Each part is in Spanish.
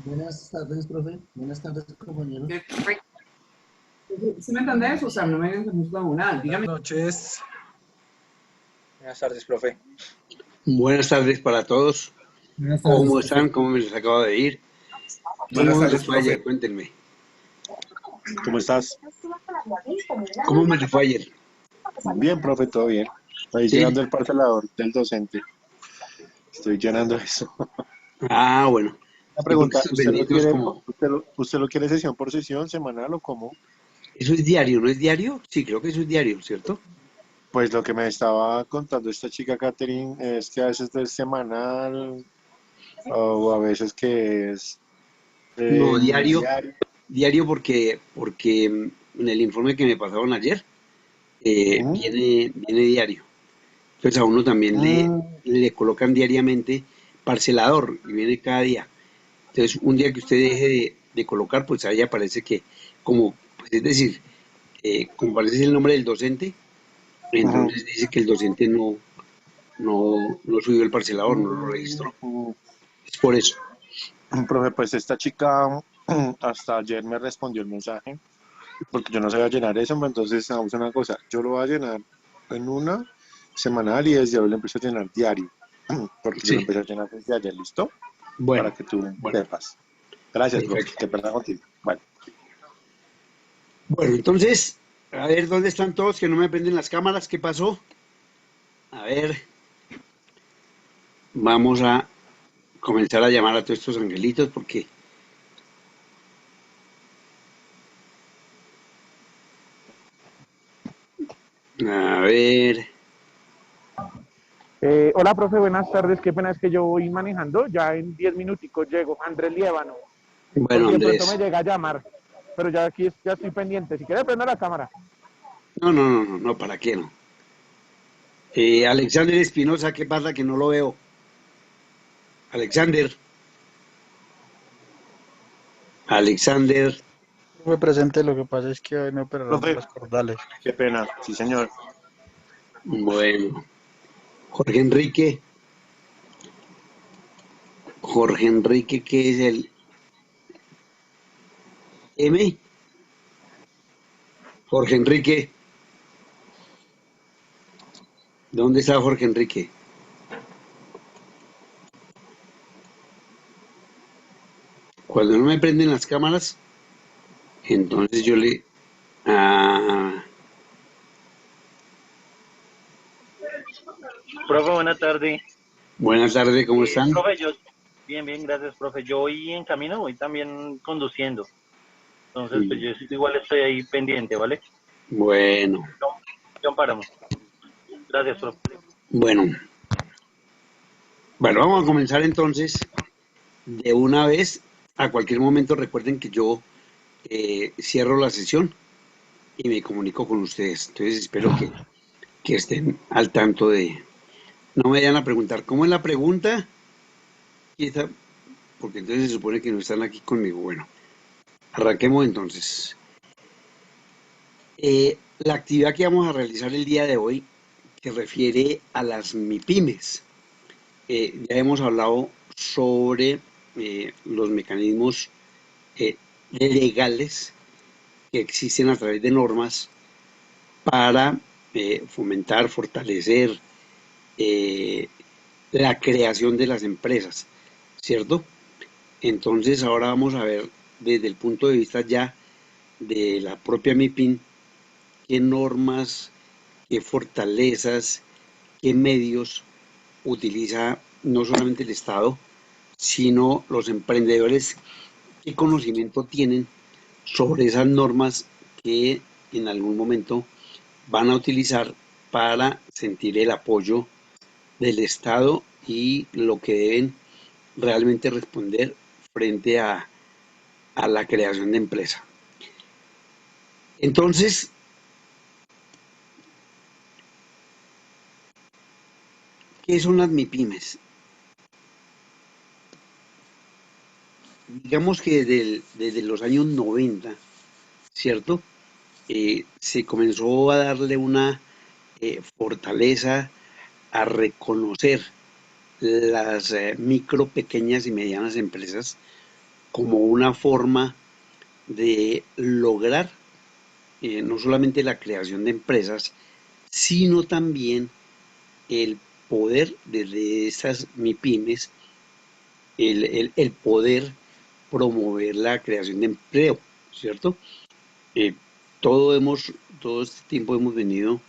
Buenas tardes, profe. Buenas tardes, compañeros. ¿Sí me entendés? O sea, no me entendés una. Dígame. Buenas noches. Buenas tardes, profe. Buenas tardes para todos. Buenas tardes, ¿Cómo profe. están? ¿Cómo me les acabo de ir? Buenas ¿Cómo les tardes, fue ayer? profe. Cuéntenme. ¿Cómo estás? ¿Cómo me les fue ayer? Bien, profe, todo bien. Estoy Sí. llenando el parcelador del docente. Estoy llenando eso. Ah, bueno. Una Sí, porque pregunta, estos benditos como... ¿usted lo quiere sesión por sesión, semanal o cómo? ¿Eso es diario, no es diario? Sí, creo que eso es diario, ¿cierto? Pues lo que me estaba contando esta chica Catherine es que a veces es semanal o a veces que es No, diario. diario. Diario porque en el informe que me pasaron ayer Ujú. viene diario. Entonces a uno también Mm, le colocan diariamente parcelador y viene cada día. Entonces, un día que usted deje de colocar, pues ahí aparece que, como, pues es decir, como aparece el nombre del docente, ujú. entonces dice que el docente no subió el parcelador, no lo registró. Mm, Es por eso. Profe, pues esta chica hasta ayer me respondió el mensaje porque yo no sabía llenar eso, pues entonces vamos a una cosa, yo lo voy a llenar en una semanal y desde hoy lo empiezo a llenar diario, porque yo lo Sí. empecé a llenar desde ayer, ¿listo? Para Bueno, que tú bueno, sepas. Gracias, profe, perfecto. que perdón contigo. Bueno, Bueno, entonces, a ver, ¿dónde están todos que no me prenden las cámaras? ¿Qué pasó? A ver, vamos a comenzar a llamar a todos estos angelitos porque, a ver, Hola, profe, buenas tardes. Qué pena es que yo voy manejando. Ya en 10 minuticos llego. Andrés Liébano. Por bueno, si de pronto me Andrés. llega a llamar. Pero ya aquí ya estoy pendiente. Si quiere, prenda la cámara. No, ¿para qué no? Alexander Espinosa, ¿qué pasa que no lo veo? Alexander, Alexander, Me presente, lo que pasa es que hoy me operaron profe, las cordales. qué pena, sí señor. bueno, Jorge Enrique, Jorge Enrique, ¿qué es el M? Jorge Enrique, ¿dónde está Jorge Enrique? Cuando no me prenden las cámaras, entonces yo le... Ah, Profe, buena tarde. buenas tardes, ¿cómo están? Profe, bien, bien, gracias, profe. Yo voy en camino, voy también conduciendo. Entonces, pues yo igual estoy ahí pendiente, ¿vale? Bueno, Yo paramos. Gracias, profe. bueno, bueno, vamos a comenzar entonces de una vez. A cualquier momento recuerden que yo cierro la sesión y me comunico con ustedes. Entonces espero que estén al tanto de... No me vayan a preguntar, ¿cómo es la pregunta? Y porque entonces se supone que no están aquí conmigo. Bueno, arranquemos entonces. La actividad que vamos a realizar el día de hoy se refiere a las MIPIMES. Ya hemos hablado sobre los mecanismos eh, legales que existen a través de normas para fomentar, fortalecer eh, la creación de las empresas, ¿cierto? Entonces ahora vamos a ver desde el punto de vista ya de la propia MIPIM qué normas, qué fortalezas, qué medios utiliza no solamente el Estado, sino los emprendedores, qué conocimiento tienen sobre esas normas que en algún momento van a utilizar para sentir el apoyo del Estado y lo que deben realmente responder frente a la creación de empresa. Entonces, ¿qué son las MIPIMES? digamos que desde los años 90, ¿cierto? Se comenzó a darle una fortaleza a reconocer las micro, pequeñas y medianas empresas como una forma de lograr no solamente la creación de empresas, sino también el poder desde estas MIPIMES, el poder promover la creación de empleo, ¿cierto? Eh, todo este tiempo hemos venido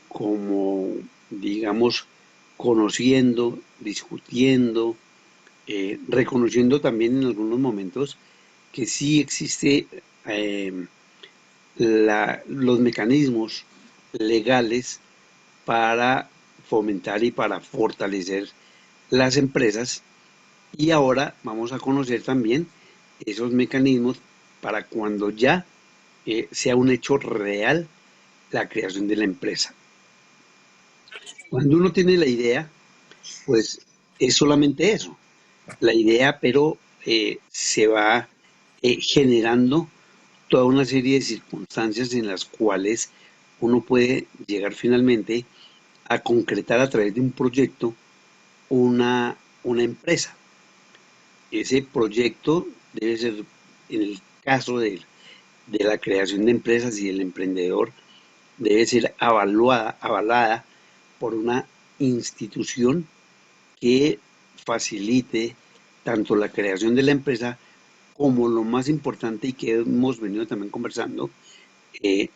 como, digamos, conociendo, discutiendo, reconociendo también en algunos momentos que sí existe los mecanismos legales para fomentar y para fortalecer las empresas, y ahora vamos a conocer también esos mecanismos para cuando ya sea un hecho real la creación de la empresa. Cuando uno tiene la idea, pues es solamente eso, la idea, pero se va generando toda una serie de circunstancias en las cuales uno puede llegar finalmente a concretar a través de un proyecto una empresa. Ese proyecto debe ser, en el caso de la creación de empresas y del emprendedor, debe ser avalada por una institución que facilite tanto la creación de la empresa como, lo más importante y que hemos venido también conversando,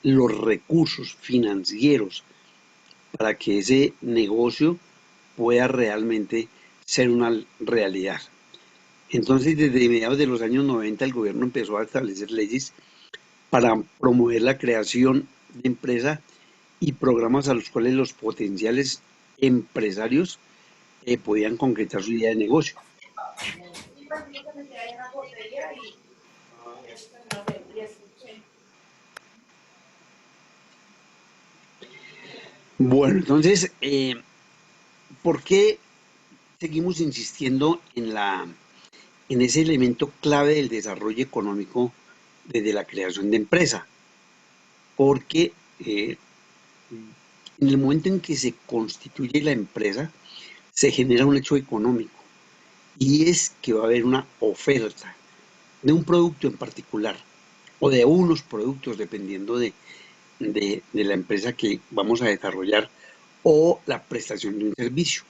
los recursos financieros para que ese negocio pueda realmente ser una realidad. Entonces, desde mediados de los años 90, el gobierno empezó a establecer leyes para promover la creación de empresas y programas a los cuales los potenciales empresarios podían concretar su idea de negocio. Bueno, entonces, ¿por qué seguimos insistiendo en ese elemento clave del desarrollo económico desde la creación de empresa? Porque en el momento en que se constituye la empresa, se genera un hecho económico, y es que va a haber una oferta de un producto en particular o de unos productos, dependiendo de la empresa que vamos a desarrollar, o la prestación de un servicio.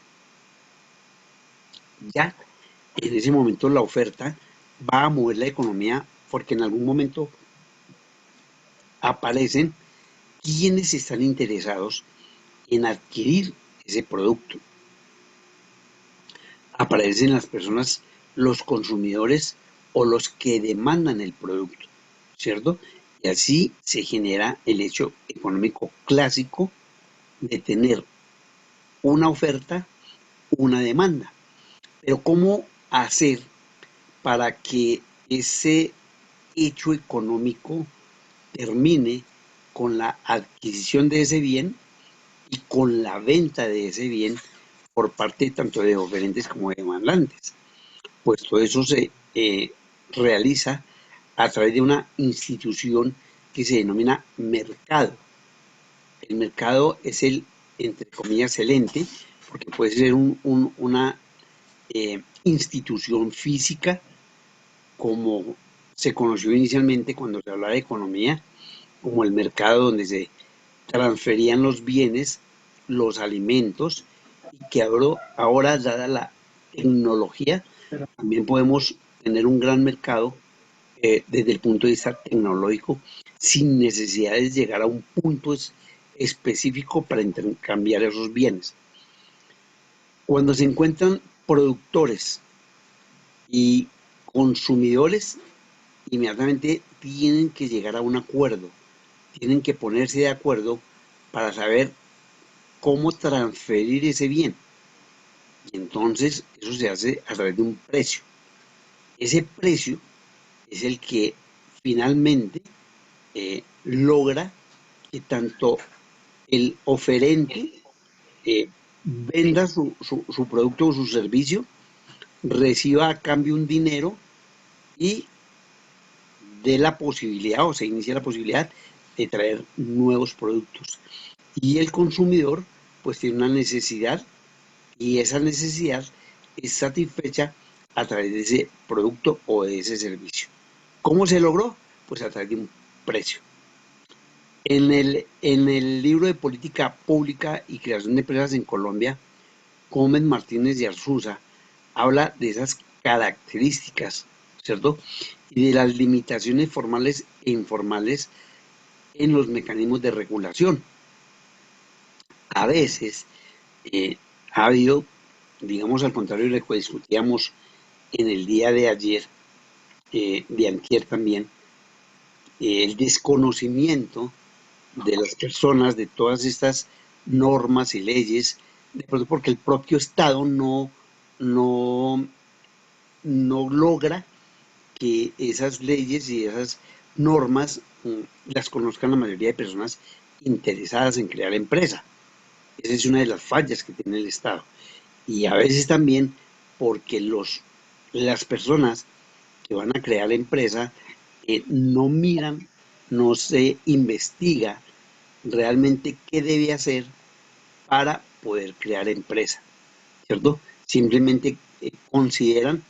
Ya en ese momento la oferta va a mover la economía, porque en algún momento aparecen quienes están interesados en adquirir ese producto. Aparecen las personas, los consumidores o los que demandan el producto, ¿cierto? Y así se genera el hecho económico clásico de tener una oferta, una demanda. Pero ¿cómo hacer para que ese hecho económico termine con la adquisición de ese bien y con la venta de ese bien por parte tanto de oferentes como de demandantes? Pues todo eso se realiza a través de una institución que se denomina mercado. El mercado es el, entre comillas, el ente, porque puede ser una institución física, como se conoció inicialmente cuando se hablaba de economía, como el mercado donde se transferían los bienes, los alimentos, y que ahora, dada la tecnología, también podemos tener un gran mercado desde el punto de vista tecnológico, sin necesidad de llegar a un punto específico para intercambiar esos bienes. Cuando se encuentran productores y consumidores, inmediatamente tienen que llegar a un acuerdo, tienen que ponerse de acuerdo para saber cómo transferir ese bien. Y entonces eso se hace a través de un precio. Ese precio es el que finalmente logra que tanto el oferente venda su producto o su servicio, reciba a cambio un dinero, y de la posibilidad, o se inicia la posibilidad de traer nuevos productos. Y el consumidor pues tiene una necesidad y esa necesidad es satisfecha a través de ese producto o de ese servicio. ¿Cómo se logró? Pues a través de un precio. En el libro de Política Pública y Creación de Empresas en Colombia, Gómez Martínez de Arzuza habla de esas características, ¿cierto? Y de las limitaciones formales e informales en los mecanismos de regulación. A veces ha habido, digamos al contrario de lo que discutíamos en el día de ayer, de antier también, el desconocimiento de las personas de todas estas normas y leyes, de pronto porque el propio Estado no logra que esas leyes y esas normas las conozcan la mayoría de personas interesadas en crear empresa. Esa es una de las fallas que tiene el Estado. Y a veces también porque las personas que van a crear empresa no miran, no se investiga realmente qué debe hacer para poder crear empresa, ¿cierto? Simplemente consideran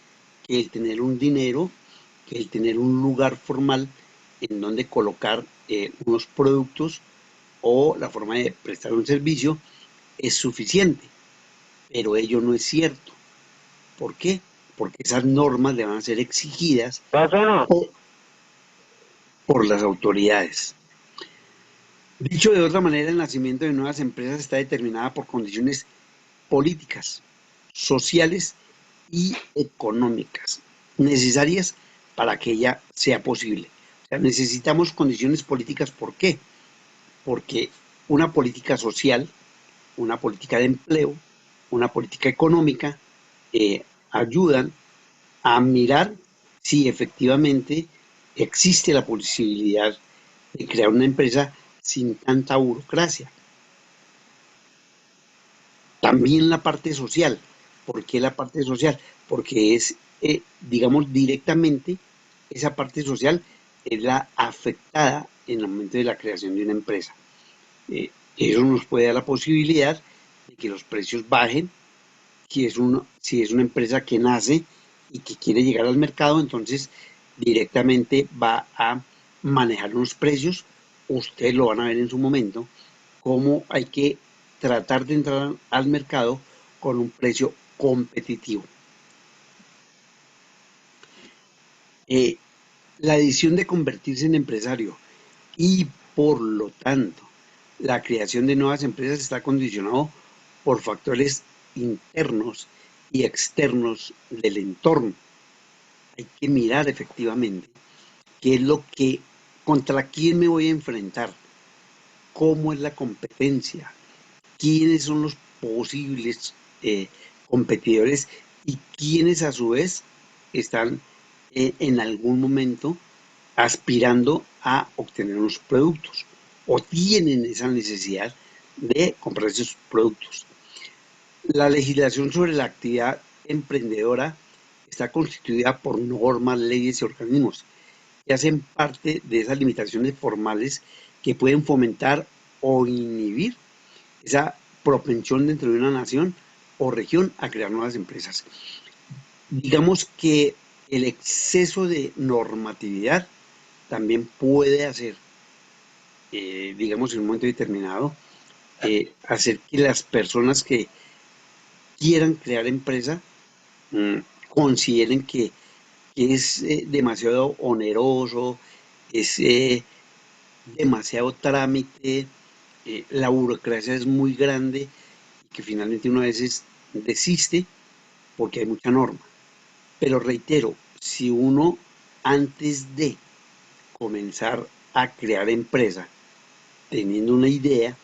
que el tener un dinero, que el tener un lugar formal en donde colocar unos productos o la forma de prestar un servicio es suficiente, pero ello no es cierto. ¿Por qué? Porque esas normas le van a ser exigidas por las autoridades. Dicho de otra manera, el nacimiento de nuevas empresas está determinada por condiciones políticas, sociales y económicas necesarias para que ella sea posible. O sea, necesitamos condiciones políticas. ¿Por qué? Porque una política social, una política de empleo, una política económica ayudan a mirar si efectivamente existe la posibilidad de crear una empresa sin tanta burocracia. También la parte social. ¿Por qué la parte social? Porque es, digamos, directamente esa parte social es la afectada en el momento de la creación de una empresa. Eso nos puede dar la posibilidad de que los precios bajen. Si es una empresa que nace y que quiere llegar al mercado, entonces directamente va a manejar unos precios. Ustedes lo van a ver en su momento, cómo hay que tratar de entrar al mercado con un precio competitivo. La decisión de convertirse en empresario y por lo tanto la creación de nuevas empresas está condicionado por factores internos y externos del entorno. Hay que mirar efectivamente qué es lo que, contra quién me voy a enfrentar, cómo es la competencia, quiénes son los posibles competidores y quiénes a su vez están en algún momento aspirando a obtener unos productos o tienen esa necesidad de comprar esos productos. La legislación sobre la actividad emprendedora está constituida por normas, leyes y organismos que hacen parte de esas limitaciones formales que pueden fomentar o inhibir esa propensión dentro de una nación o región a crear nuevas empresas. Digamos que el exceso de normatividad también puede hacer, digamos en un momento determinado, hacer que las personas que quieran crear empresa consideren que es demasiado oneroso, es demasiado trámite, la burocracia es muy grande y que finalmente uno a veces desiste porque hay mucha norma. Pero reitero, si uno antes de comenzar a crear empresa, teniendo una idea,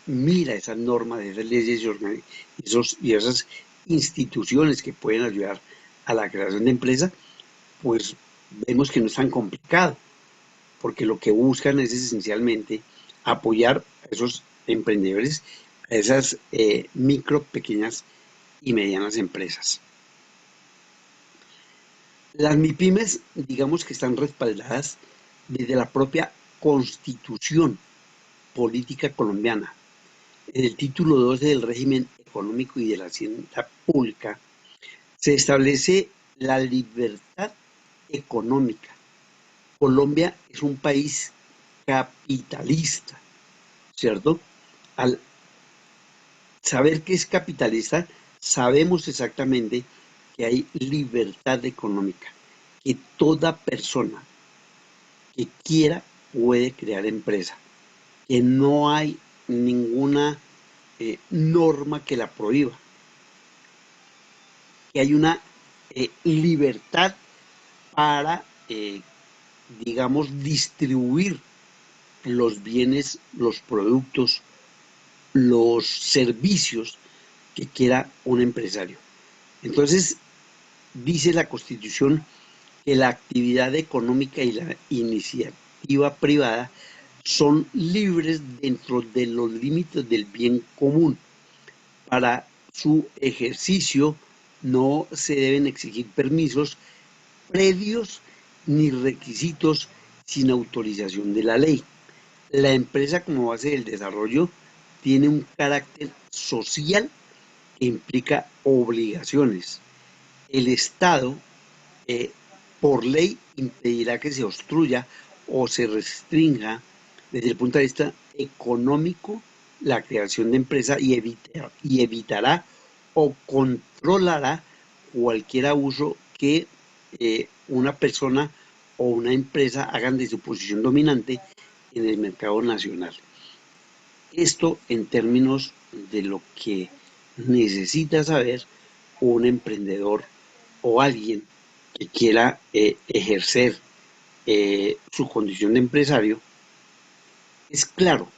mira esas normas, esas leyes y esas instituciones que pueden ayudar a la creación de empresa, pues vemos que no es tan complicado, porque lo que buscan es esencialmente apoyar a esos emprendedores, a esas micro, pequeñas y medianas empresas. Las MIPIMES, digamos que están respaldadas desde la propia Constitución Política Colombiana. En el título 12 del régimen económico y de la hacienda pública se establece la libertad económica. Colombia es un país capitalista, ¿cierto? Al saber que es capitalista, sabemos exactamente que hay libertad económica, que toda persona que quiera puede crear empresa, que no hay ninguna norma que la prohíba, que hay una libertad para, digamos, distribuir los bienes, los productos, los servicios que quiera un empresario. Entonces, dice la Constitución que la actividad económica y la iniciativa privada son libres dentro de los límites del bien común. Para su ejercicio no se deben exigir permisos previos ni requisitos sin autorización de la ley. La empresa como base del desarrollo tiene un carácter social que implica obligaciones. El Estado, por ley, impedirá que se obstruya o se restrinja desde el punto de vista económico la creación de empresa y evitará o controlará cualquier abuso que una persona o una empresa hagan de su posición dominante en el mercado nacional. Esto en términos de lo que necesita saber un emprendedor o alguien que quiera ejercer su condición de empresario. Es claro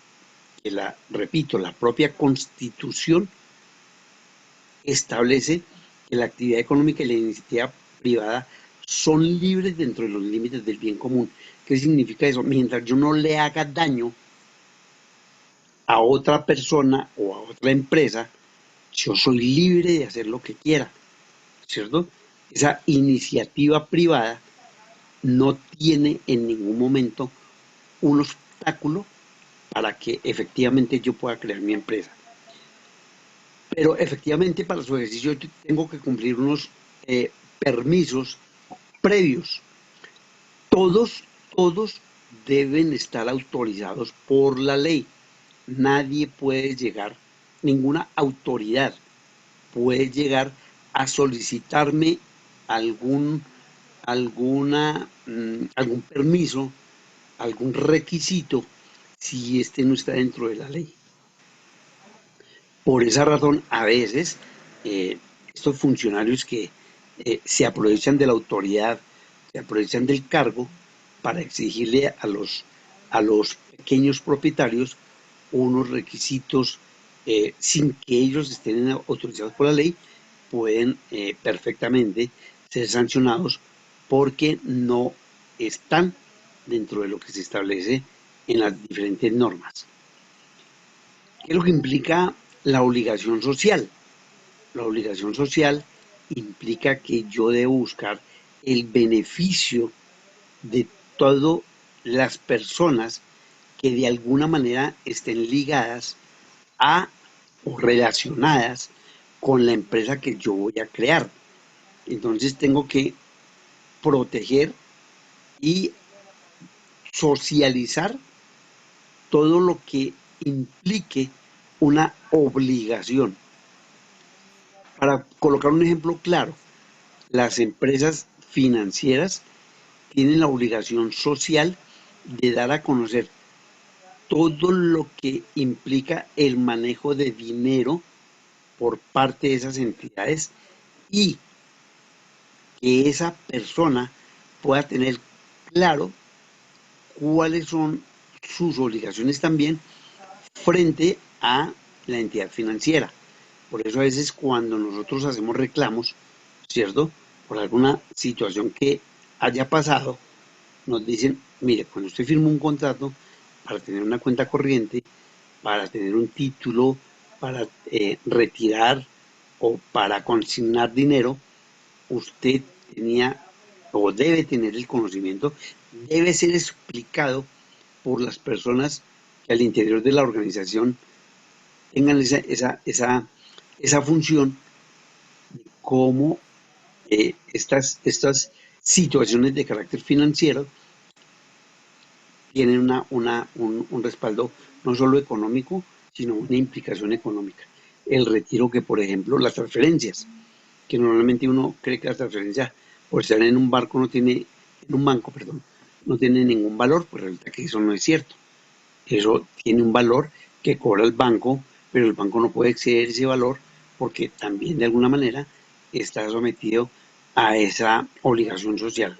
que repito, la propia Constitución establece que la actividad económica y la iniciativa privada son libres dentro de los límites del bien común. ¿Qué significa eso? Mientras yo no le haga daño a otra persona o a otra empresa, yo soy libre de hacer lo que quiera, ¿cierto? Esa iniciativa privada no tiene en ningún momento un obstáculo para que efectivamente yo pueda crear mi empresa. Pero efectivamente para su ejercicio yo tengo que cumplir unos permisos previos. Todos deben estar autorizados por la ley. Nadie puede llegar, ninguna autoridad puede llegar a solicitarme algún permiso, algún requisito, si este no está dentro de la ley. Por esa razón, a veces, estos funcionarios que se aprovechan de la autoridad, se aprovechan del cargo para exigirle a los pequeños propietarios unos requisitos sin que ellos estén autorizados por la ley, pueden perfectamente ser sancionados porque no están dentro de lo que se establece en las diferentes normas. ¿Qué es lo que implica la obligación social? La obligación social implica que yo debo buscar el beneficio de todas las personas que de alguna manera estén ligadas a o relacionadas con la empresa que yo voy a crear. Entonces tengo que proteger y socializar todo lo que implique una obligación. Para colocar un ejemplo claro, las empresas financieras tienen la obligación social de dar a conocer todo lo que implica el manejo de dinero por parte de esas entidades y que esa persona pueda tener claro cuáles son sus obligaciones también frente a la entidad financiera. Por eso a veces cuando nosotros hacemos reclamos, ¿cierto? Por alguna situación que haya pasado, nos dicen, mire, cuando usted firma un contrato para tener una cuenta corriente, para tener un título, para retirar o para consignar dinero, usted tenía o debe tener el conocimiento, debe ser explicado por las personas que al interior de la organización tengan esa función, de cómo estas situaciones de carácter financiero tienen un respaldo no solo económico, sino una implicación económica. El retiro que, por ejemplo, las transferencias, que normalmente uno cree que la transferencia por estar en un banco no tiene ningún valor, pues resulta que eso no es cierto. Eso tiene un valor que cobra el banco, pero el banco no puede exceder ese valor porque también de alguna manera está sometido a esa obligación social.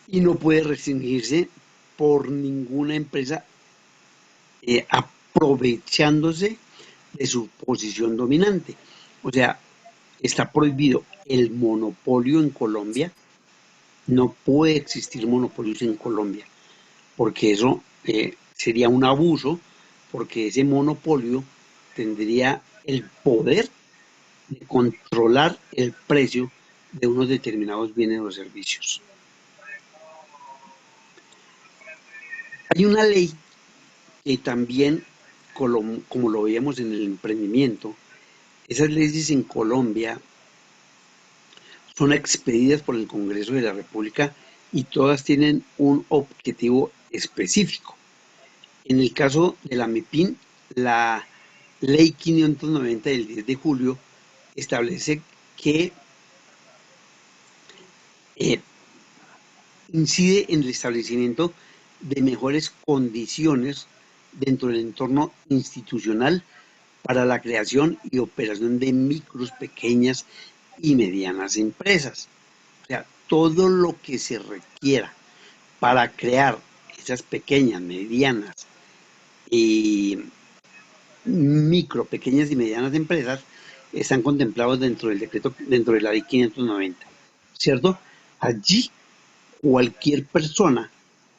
Y no puede restringirse por ninguna empresa aprovechándose de su posición dominante. O sea, está prohibido el monopolio en Colombia. No puede existir monopolios en Colombia, porque eso sería un abuso, porque ese monopolio tendría el poder de controlar el precio de unos determinados bienes o servicios. Hay una ley que también, como lo veíamos en el emprendimiento, esas leyes en Colombia son expedidas por el Congreso de la República y todas tienen un objetivo específico. En el caso de la MIPIM, la Ley 590 del 10 de julio establece que incide en el establecimiento de mejores condiciones dentro del entorno institucional para la creación y operación de micros, pequeñas y medianas empresas. O sea, todo lo que se requiera para crear esas pequeñas, medianas y pequeñas y medianas empresas están contemplados dentro del decreto, dentro de la ley 590, ¿cierto? Allí cualquier persona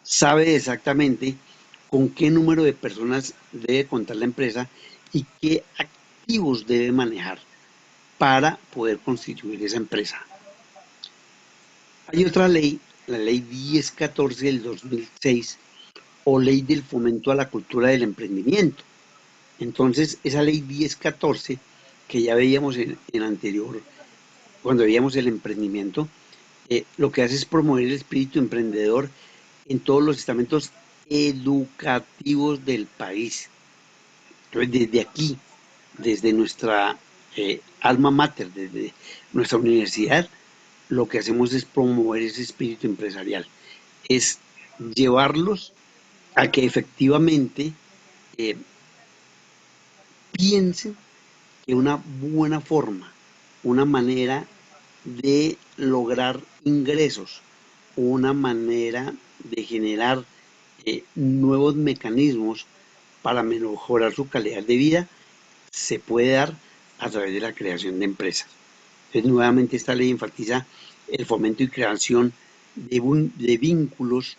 sabe exactamente con qué número de personas debe contar la empresa y qué activos debe manejar para poder constituir esa empresa. Hay otra ley, la ley 1014 del 2006, o ley del fomento a la cultura del emprendimiento. Entonces, esa ley 1014, que ya veíamos en anterior, cuando veíamos el emprendimiento, lo que hace es promover el espíritu emprendedor en todos los estamentos educativos del país. Entonces, desde aquí, desde nuestra alma mater, desde nuestra universidad, lo que hacemos es promover ese espíritu empresarial, es llevarlos a que efectivamente piensen que una buena forma, una manera de lograr ingresos, una manera de generar nuevos mecanismos para mejorar su calidad de vida, se puede dar a través de la creación de empresas. Entonces, nuevamente esta ley enfatiza el fomento y creación de vínculos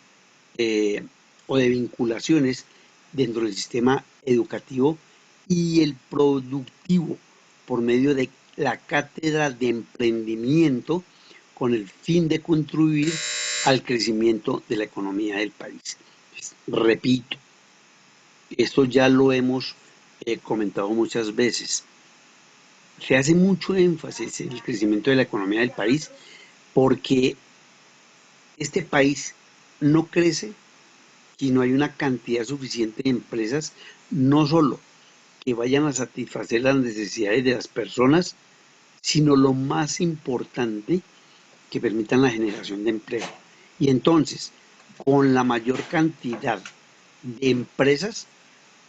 o de vinculaciones dentro del sistema educativo y el productivo por medio de la cátedra de emprendimiento con el fin de contribuir al crecimiento de la economía del país. Repito, esto ya lo hemos comentado muchas veces. Se hace mucho énfasis en el crecimiento de la economía del país porque este país no crece si no hay una cantidad suficiente de empresas, no solo que vayan a satisfacer las necesidades de las personas, sino lo más importante, que permitan la generación de empleo. Y entonces, con la mayor cantidad de empresas,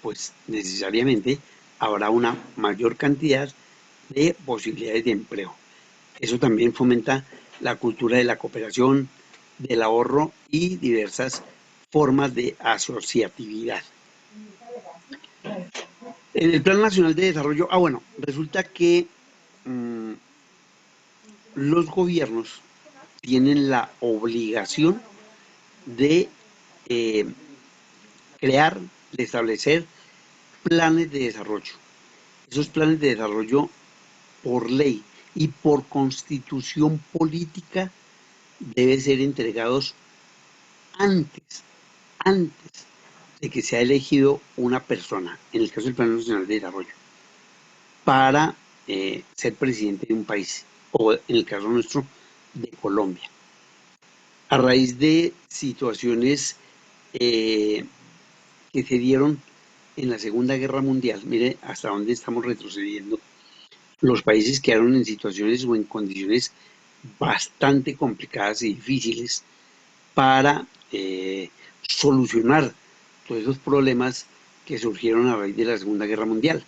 pues necesariamente habrá una mayor cantidad de posibilidades de empleo. Eso también fomenta la cultura de la cooperación, del ahorro y diversas formas de asociatividad. En el Plan Nacional de Desarrollo, resulta que los gobiernos tienen la obligación de crear, de establecer planes de desarrollo. Esos planes de desarrollo por ley y por constitución política deben ser entregados antes de que sea elegido una persona, en el caso del Plan Nacional de Desarrollo, para ser presidente de un país, o en el caso nuestro, de Colombia. A raíz de situaciones que se dieron en la Segunda Guerra Mundial, mire hasta dónde estamos retrocediendo, los países quedaron en situaciones o en condiciones bastante complicadas y difíciles para solucionar todos esos problemas que surgieron a raíz de la Segunda Guerra Mundial.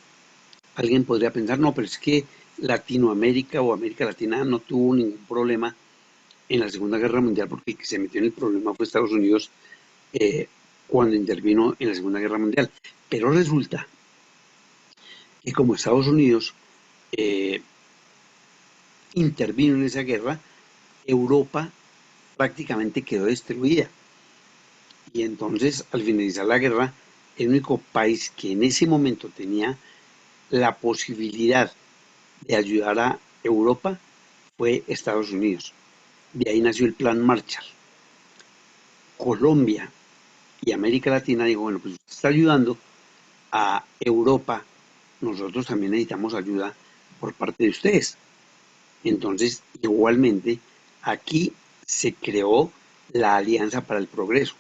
Alguien podría pensar, no, pero es que Latinoamérica o América Latina no tuvo ningún problema en la Segunda Guerra Mundial, porque el que se metió en el problema fue Estados Unidos cuando intervino en la Segunda Guerra Mundial. Pero resulta que como Estados Unidos intervino en esa guerra, Europa prácticamente quedó destruida. Y entonces, al finalizar la guerra, el único país que en ese momento tenía la posibilidad de ayudar a Europa fue Estados Unidos. De ahí nació el Plan Marshall. Colombia y América Latina dijo, bueno, pues usted está ayudando a Europa, nosotros también necesitamos ayuda por parte de ustedes. Entonces, igualmente, aquí se creó la Alianza para el Progreso.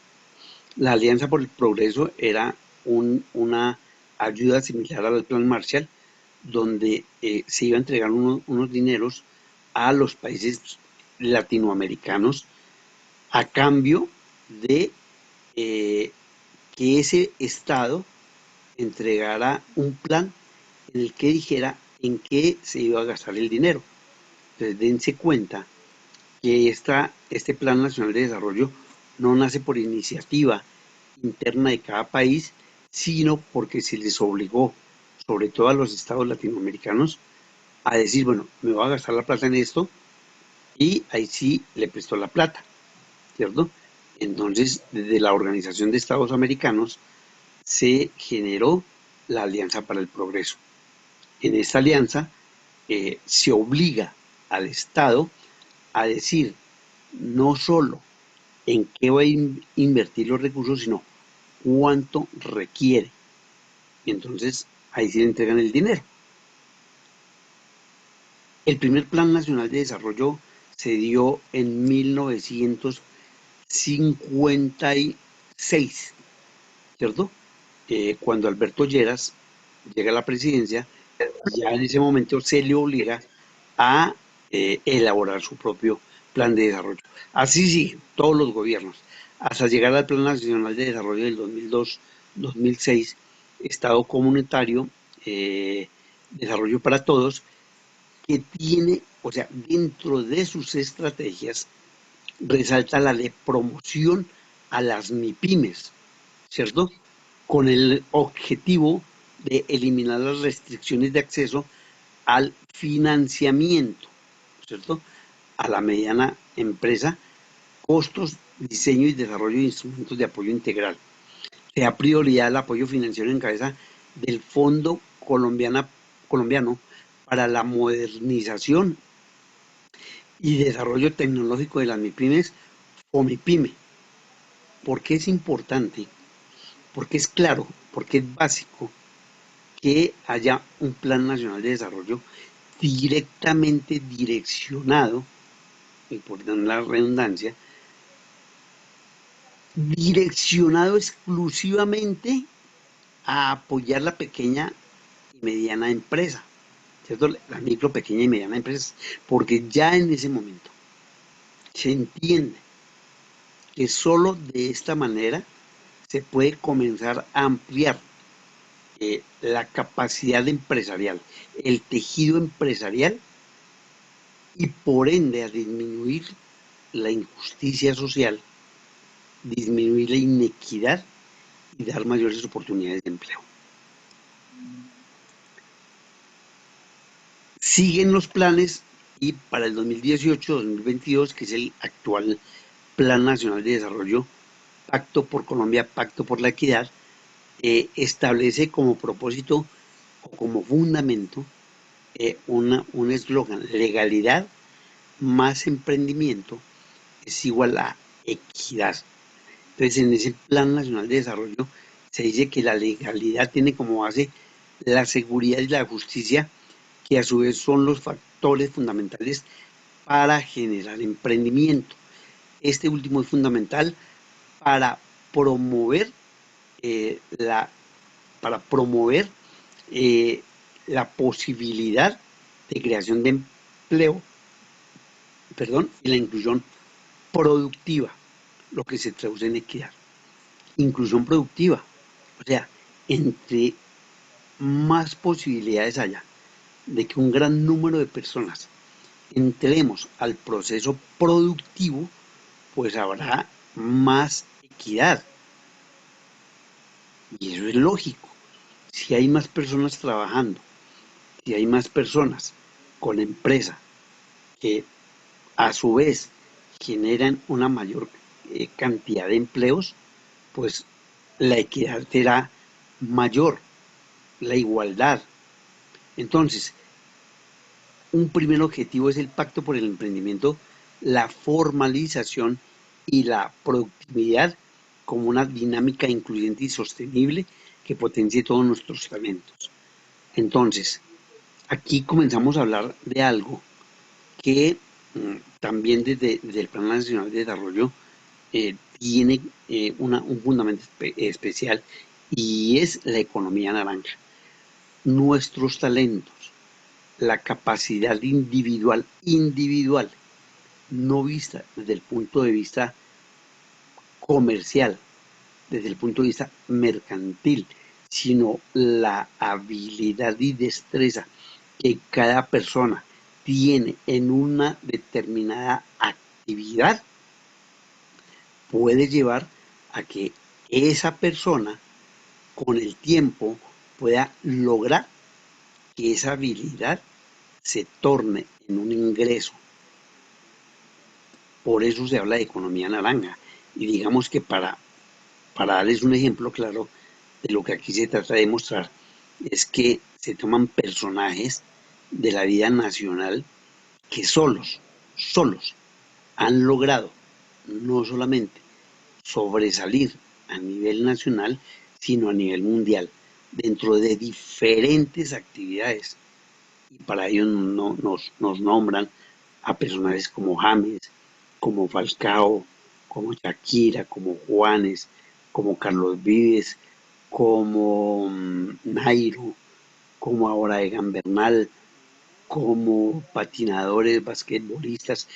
La Alianza por el Progreso era una ayuda similar al Plan Marshall, donde se iba a entregar unos dineros a los países latinoamericanos a cambio de que ese Estado entregara un plan en el que dijera en qué se iba a gastar el dinero. Entonces, dense cuenta que este Plan Nacional de Desarrollo no nace por iniciativa interna de cada país, sino porque se les obligó, sobre todo a los estados latinoamericanos, a decir, bueno, me voy a gastar la plata en esto, y ahí sí le prestó la plata, ¿cierto? Entonces, desde la Organización de Estados Americanos se generó la Alianza para el Progreso. En esta alianza se obliga al Estado a decir no solo en qué va a invertir los recursos, sino cuánto requiere. Y entonces ahí se le entregan el dinero. El primer Plan Nacional de Desarrollo se dio en 1956, ¿cierto? Cuando Alberto Lleras llega a la presidencia, ya en ese momento se le obliga a elaborar su propio plan de desarrollo. Así sí, todos los gobiernos, hasta llegar al Plan Nacional de Desarrollo del 2002-2006, Estado Comunitario, Desarrollo para Todos, que tiene, o sea, dentro de sus estrategias, resalta la de promoción a las MIPIMES, ¿cierto? Con el objetivo de eliminar las restricciones de acceso al financiamiento, ¿cierto? A la mediana empresa, costos, diseño y desarrollo de instrumentos de apoyo integral. Se da prioridad al apoyo financiero en cabeza del Fondo Colombiano para la Modernización y Desarrollo Tecnológico de las MIPIMES, FOMIPYME. ¿Por qué es importante? Porque es claro, porque es básico que haya un Plan Nacional de Desarrollo directamente direccionado, y por la redundancia, direccionado exclusivamente a apoyar la pequeña y mediana empresa, ¿cierto? La micro, pequeña y mediana empresa, porque ya en ese momento se entiende que solo de esta manera se puede comenzar a ampliar la capacidad empresarial, el tejido empresarial, y por ende a disminuir la injusticia social, disminuir la inequidad y dar mayores oportunidades de empleo. Siguen los planes y para el 2018-2022, que es el actual Plan Nacional de Desarrollo, Pacto por Colombia, Pacto por la Equidad, establece como propósito o como fundamento un eslogan: legalidad más emprendimiento, es igual a equidad. Entonces, en ese Plan Nacional de Desarrollo se dice que la legalidad tiene como base la seguridad y la justicia, que a su vez son los factores fundamentales para generar emprendimiento. Este último es fundamental para promover eh, la, para promover la posibilidad de creación de empleo, y la inclusión productiva, lo que se traduce en equidad. Inclusión productiva, o sea, entre más posibilidades haya de que un gran número de personas entremos al proceso productivo, pues habrá más equidad. Y eso es lógico. Si hay más personas trabajando, si hay más personas con empresa que a su vez generan una mayor cantidad de empleos, pues la equidad será mayor, la igualdad. Entonces, un primer objetivo es el Pacto por el Emprendimiento, la formalización y la productividad como una dinámica incluyente y sostenible que potencie todos nuestros talentos. Entonces, aquí comenzamos a hablar de algo que también desde el Plan Nacional de Desarrollo tiene un fundamento especial, y es la economía naranja. Nuestros talentos, la capacidad individual, no vista desde el punto de vista comercial, desde el punto de vista mercantil, sino la habilidad y destreza que cada persona tiene en una determinada actividad, puede llevar a que esa persona con el tiempo pueda lograr que esa habilidad se torne en un ingreso. Por eso se habla de economía naranja. Y digamos que para darles un ejemplo claro de lo que aquí se trata de mostrar, es que se toman personajes de la vida nacional que solos han logrado no solamente sobresalir a nivel nacional, sino a nivel mundial, dentro de diferentes actividades. Y para ello nos nombran a personajes como James, como Falcao, como Shakira, como Juanes, como Carlos Vives, como Nairo, como ahora Egan Bernal, como patinadores, basquetbolistas,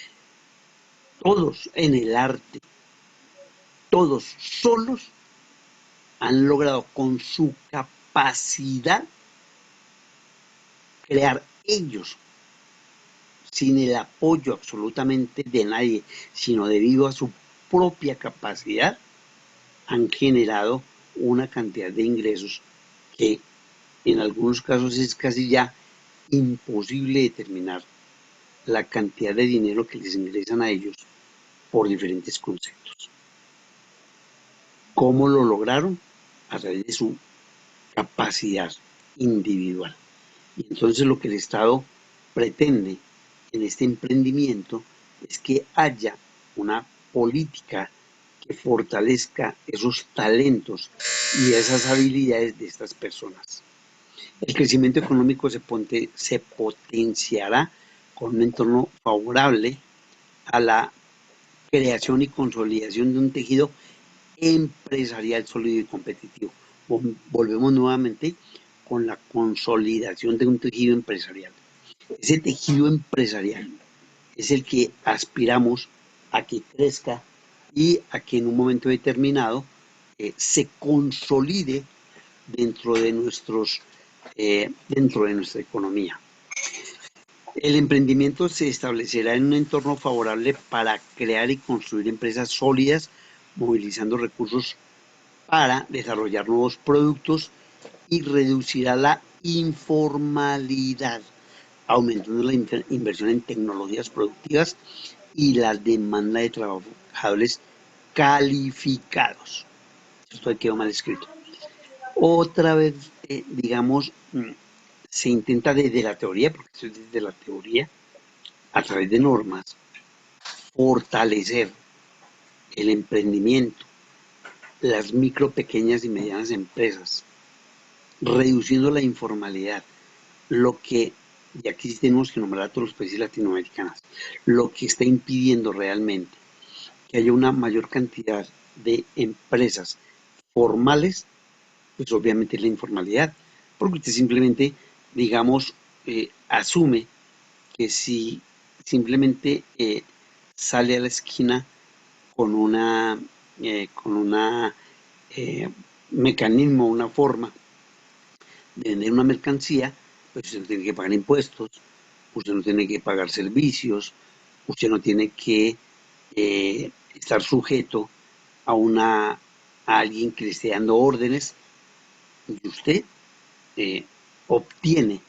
todos en el arte, todos solos han logrado con su capacidad crear ellos, sin el apoyo absolutamente de nadie, sino debido a su propia capacidad, han generado una cantidad de ingresos que en algunos casos es casi ya imposible determinar la cantidad de dinero que les ingresan a ellos por diferentes conceptos. ¿Cómo lo lograron? A través de su capacidad individual. Y entonces lo que el Estado pretende en este emprendimiento es que haya una política que fortalezca esos talentos y esas habilidades de estas personas. El crecimiento económico se potenciará con un entorno favorable a la creación y consolidación de un tejido empresarial sólido y competitivo. Volvemos nuevamente con la consolidación de un tejido empresarial. Ese tejido empresarial es el que aspiramos a que crezca y a que en un momento determinado se consolide dentro de nuestra economía. El emprendimiento se establecerá en un entorno favorable para crear y construir empresas sólidas, movilizando recursos para desarrollar nuevos productos, y reducirá la informalidad, aumentando la inversión en tecnologías productivas y la demanda de trabajadores calificados. Esto quedó mal escrito. Otra vez, digamos, se intenta desde la teoría, porque esto es desde la teoría, a través de normas, fortalecer el emprendimiento, las micro, pequeñas y medianas empresas, reduciendo la informalidad, lo que, y aquí sí tenemos que nombrar a todos los países latinoamericanos, lo que está impidiendo realmente que haya una mayor cantidad de empresas formales, pues obviamente es la informalidad, porque usted simplemente, digamos, asume que si simplemente sale a la esquina con una mecanismo, una forma de vender una mercancía, pues usted no tiene que pagar impuestos, usted no tiene que pagar servicios, usted no tiene que estar sujeto a alguien que le esté dando órdenes, y usted obtiene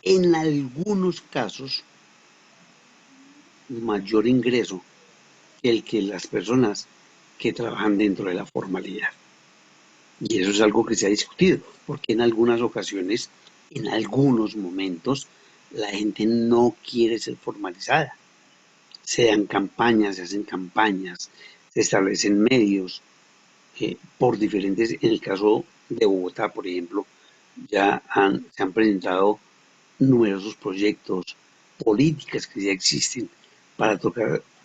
en algunos casos mayor ingreso que el que las personas que trabajan dentro de la formalidad. Y eso es algo que se ha discutido, porque en algunas ocasiones, en algunos momentos, la gente no quiere ser formalizada. Se dan campañas, se hacen campañas, se establecen medios por diferentes, en el caso de Bogotá, por ejemplo, se han presentado numerosos proyectos, políticas que ya existen para,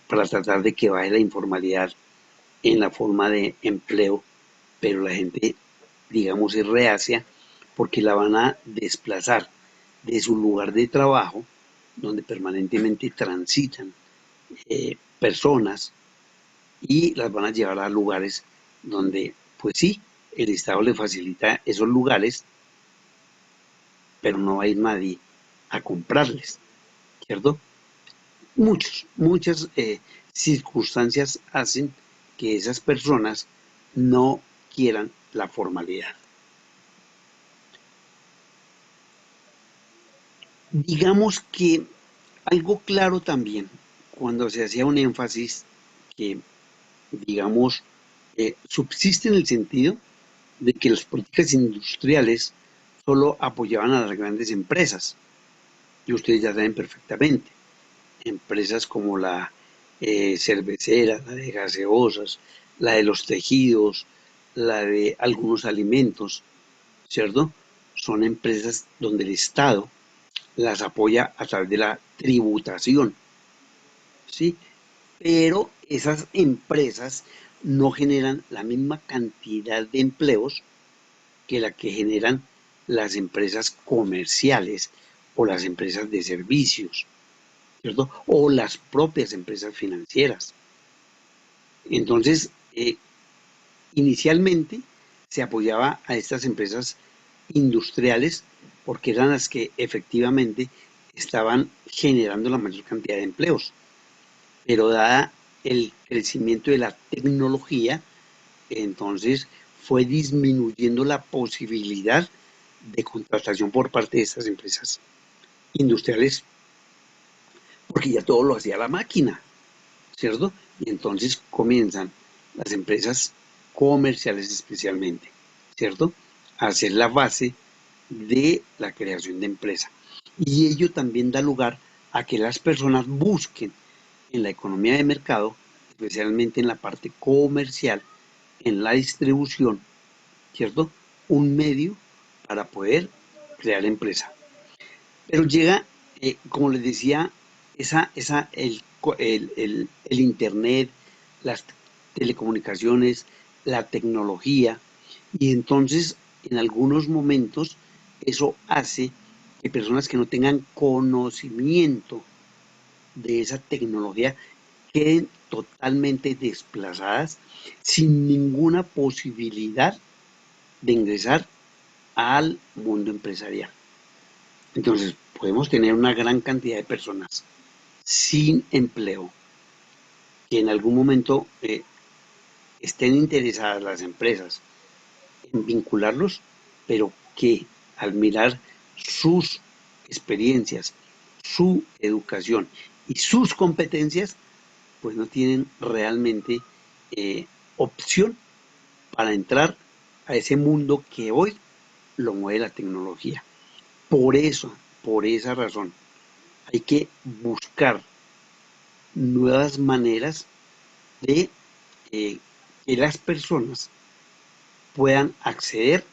para tratar de que baje la informalidad en la forma de empleo, pero la gente, digamos, es reacia porque la van a desplazar de su lugar de trabajo, donde permanentemente transitan personas, y las van a llevar a lugares donde, pues sí, el Estado le facilita esos lugares, pero no va a ir nadie a comprarles, ¿cierto? Muchas circunstancias hacen que esas personas no quieran la formalidad. Digamos que algo claro también, cuando se hacía un énfasis que, digamos, subsiste en el sentido de que las políticas industriales solo apoyaban a las grandes empresas, y ustedes ya saben perfectamente, empresas como la cervecera, la de gaseosas, la de los tejidos, la de algunos alimentos, ¿cierto? Son empresas donde el Estado las apoya a través de la tributación, ¿sí? Pero esas empresas no generan la misma cantidad de empleos que la que generan las empresas comerciales o las empresas de servicios, ¿cierto? O las propias empresas financieras. Entonces, inicialmente se apoyaba a estas empresas industriales porque eran las que efectivamente estaban generando la mayor cantidad de empleos. Pero dada el crecimiento de la tecnología, entonces fue disminuyendo la posibilidad de contratación por parte de estas empresas industriales, porque ya todo lo hacía la máquina, ¿cierto? Y entonces comienzan las empresas comerciales especialmente, ¿cierto? A ser la base de la creación de empresa. Y ello también da lugar a que las personas busquen en la economía de mercado, especialmente en la parte comercial, en la distribución, ¿cierto? Un medio para poder crear empresa. Pero llega, como les decía, el Internet, las telecomunicaciones, la tecnología, y entonces en algunos momentos eso hace que personas que no tengan conocimiento de esa tecnología queden totalmente desplazadas sin ninguna posibilidad de ingresar al mundo empresarial. Entonces, podemos tener una gran cantidad de personas sin empleo que en algún momento estén interesadas las empresas en vincularlos, pero que al mirar sus experiencias, su educación y sus competencias, pues no tienen realmente opción para entrar a ese mundo que hoy lo mueve la tecnología. Por esa razón, hay que buscar nuevas maneras de que las personas puedan acceder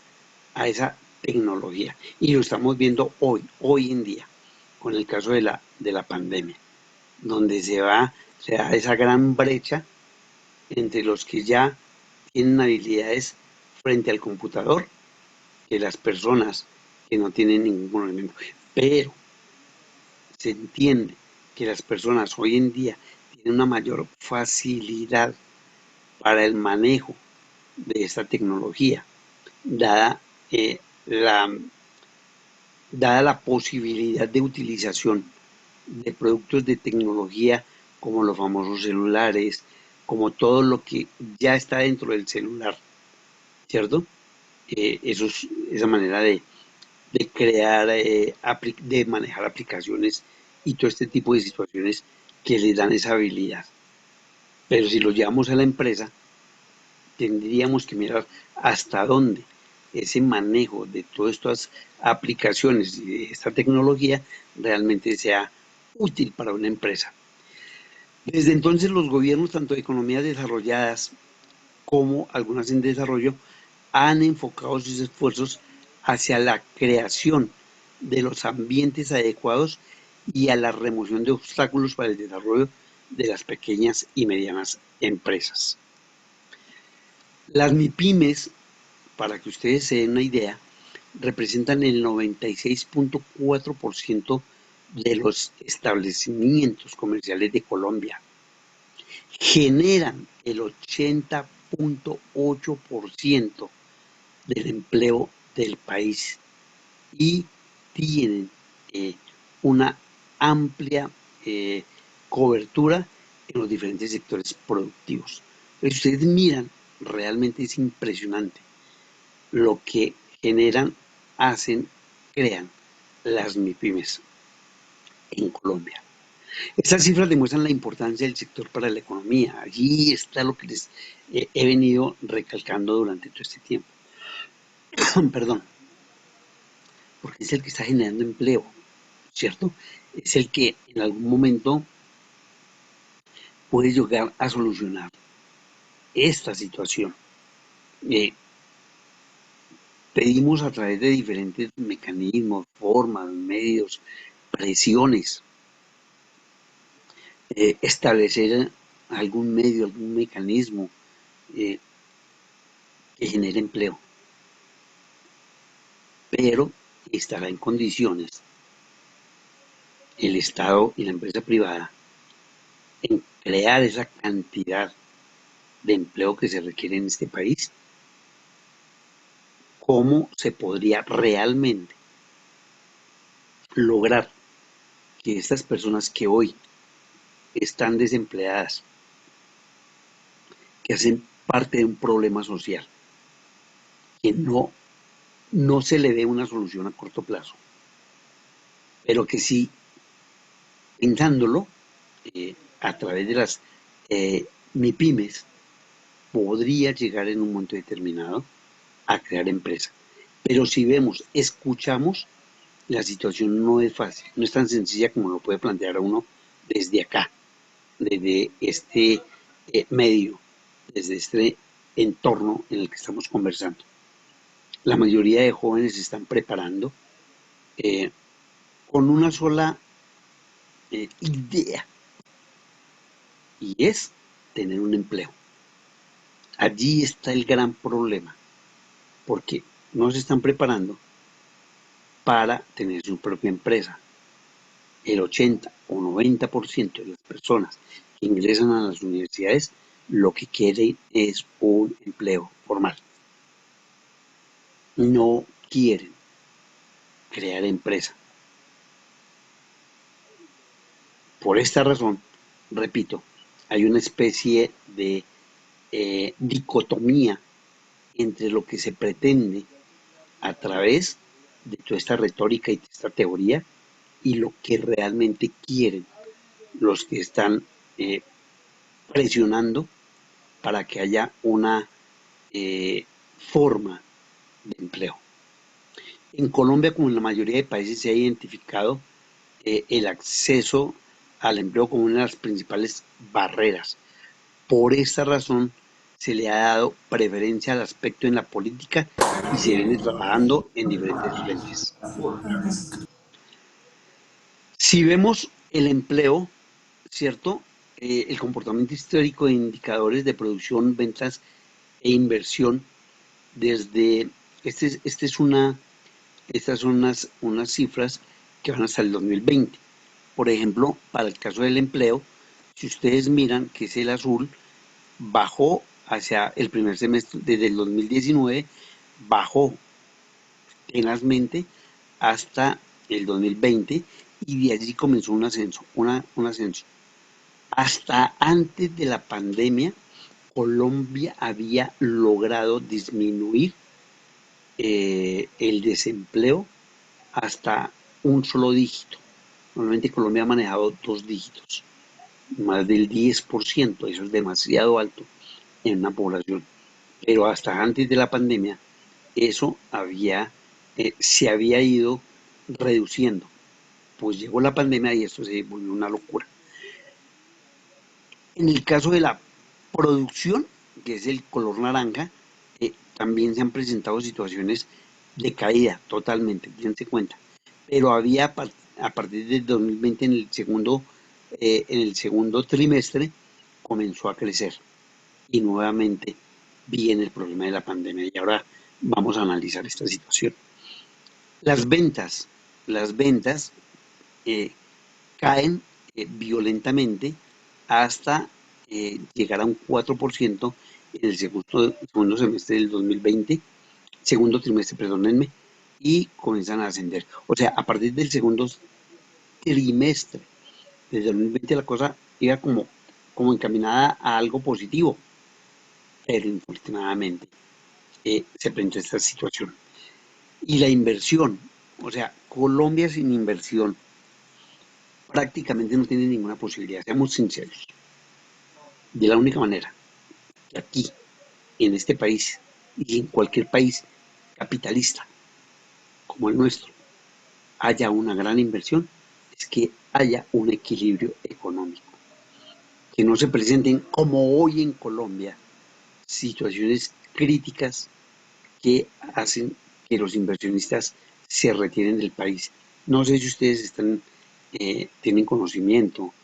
a esa tecnología. Y lo estamos viendo hoy en día, con el caso de la pandemia, donde se da esa gran brecha entre los que ya tienen habilidades frente al computador que las personas que no tienen ningún conocimiento. Pero se entiende que las personas hoy en día tienen una mayor facilidad para el manejo de esta tecnología, dada la posibilidad de utilización de productos de tecnología como los famosos celulares, como todo lo que ya está dentro del celular, ¿cierto? Esa manera de crear, de manejar aplicaciones y todo este tipo de situaciones que les dan esa habilidad. Pero si lo llevamos a la empresa, tendríamos que mirar hasta dónde ese manejo de todas estas aplicaciones y de esta tecnología realmente sea útil para una empresa. Desde entonces los gobiernos, tanto de economías desarrolladas como algunas en desarrollo, han enfocado sus esfuerzos hacia la creación de los ambientes adecuados y a la remoción de obstáculos para el desarrollo de las pequeñas y medianas empresas. Las MIPYMES, para que ustedes se den una idea, representan el 96.4% de los establecimientos comerciales de Colombia. Generan el 80.8% del empleo del país y tienen una amplia cobertura en los diferentes sectores productivos. Entonces, ustedes miran, realmente es impresionante lo que generan, hacen, crean las MIPYMES en Colombia. Estas cifras demuestran la importancia del sector para la economía. Allí está lo que les he venido recalcando durante todo este tiempo. Perdón, porque es el que está generando empleo, ¿cierto? Es el que en algún momento puede llegar a solucionar esta situación. Pedimos a través de diferentes mecanismos, formas, medios, presiones, establecer algún medio, algún mecanismo que genere empleo, pero estará en condiciones el Estado y la empresa privada en crear esa cantidad de empleo que se requiere en este país. ¿Cómo se podría realmente lograr que estas personas que hoy están desempleadas, que hacen parte de un problema social, que no se le dé una solución a corto plazo, pero que sí, pensándolo a través de las MIPYMES, podría llegar en un momento determinado a crear empresa? Pero si vemos, escuchamos, la situación no es fácil, no es tan sencilla como lo puede plantear a uno desde acá, desde este medio, desde este entorno en el que estamos conversando. La mayoría de jóvenes se están preparando con una sola idea, y es tener un empleo. Allí está el gran problema, porque no se están preparando para tener su propia empresa. El 80 o 90% de las personas que ingresan a las universidades lo que quieren es un empleo formal. No quieren crear empresa. Por esta razón, repito, hay una especie de dicotomía entre lo que se pretende a través de toda esta retórica y de esta teoría y lo que realmente quieren los que están presionando para que haya una forma de empleo. En Colombia, como en la mayoría de países, se ha identificado el acceso al empleo como una de las principales barreras. Por esta razón, se le ha dado preferencia al aspecto en la política y se viene trabajando en diferentes frentes. Si vemos el empleo, ¿cierto? El comportamiento histórico de indicadores de producción, ventas e inversión desde, estas son unas cifras que van hasta el 2020. Por ejemplo, para el caso del empleo, si ustedes miran que es el azul, bajó hacia el primer semestre, desde el 2019, bajó tenazmente hasta el 2020 y de allí comenzó un ascenso, un ascenso. Hasta antes de la pandemia, Colombia había logrado disminuir el desempleo hasta un solo dígito. Normalmente Colombia ha manejado 2 dígitos, más del 10%, eso es demasiado alto en una población. Pero hasta antes de la pandemia, eso se había ido reduciendo. Pues llegó la pandemia y esto se volvió una locura. En el caso de la producción, que es el color naranja, también se han presentado situaciones de caída totalmente, dense cuenta. Pero había a partir del 2020, en el segundo trimestre, comenzó a crecer. Y nuevamente viene el problema de la pandemia. Y ahora vamos a analizar esta situación. Las ventas caen violentamente hasta llegar a un 4% en el segundo semestre del 2020, segundo trimestre, perdónenme, y comienzan a ascender. O sea, a partir del segundo trimestre del 2020 la cosa iba como encaminada a algo positivo, pero infortunadamente se presentó esta situación. Y la inversión, o sea, Colombia sin inversión prácticamente no tiene ninguna posibilidad, seamos sinceros. De la única manera que aquí, en este país y en cualquier país capitalista como el nuestro, haya una gran inversión, es que haya un equilibrio económico. Que no se presenten, como hoy en Colombia, situaciones críticas que hacen que los inversionistas se retiren del país. No sé si ustedes tienen conocimiento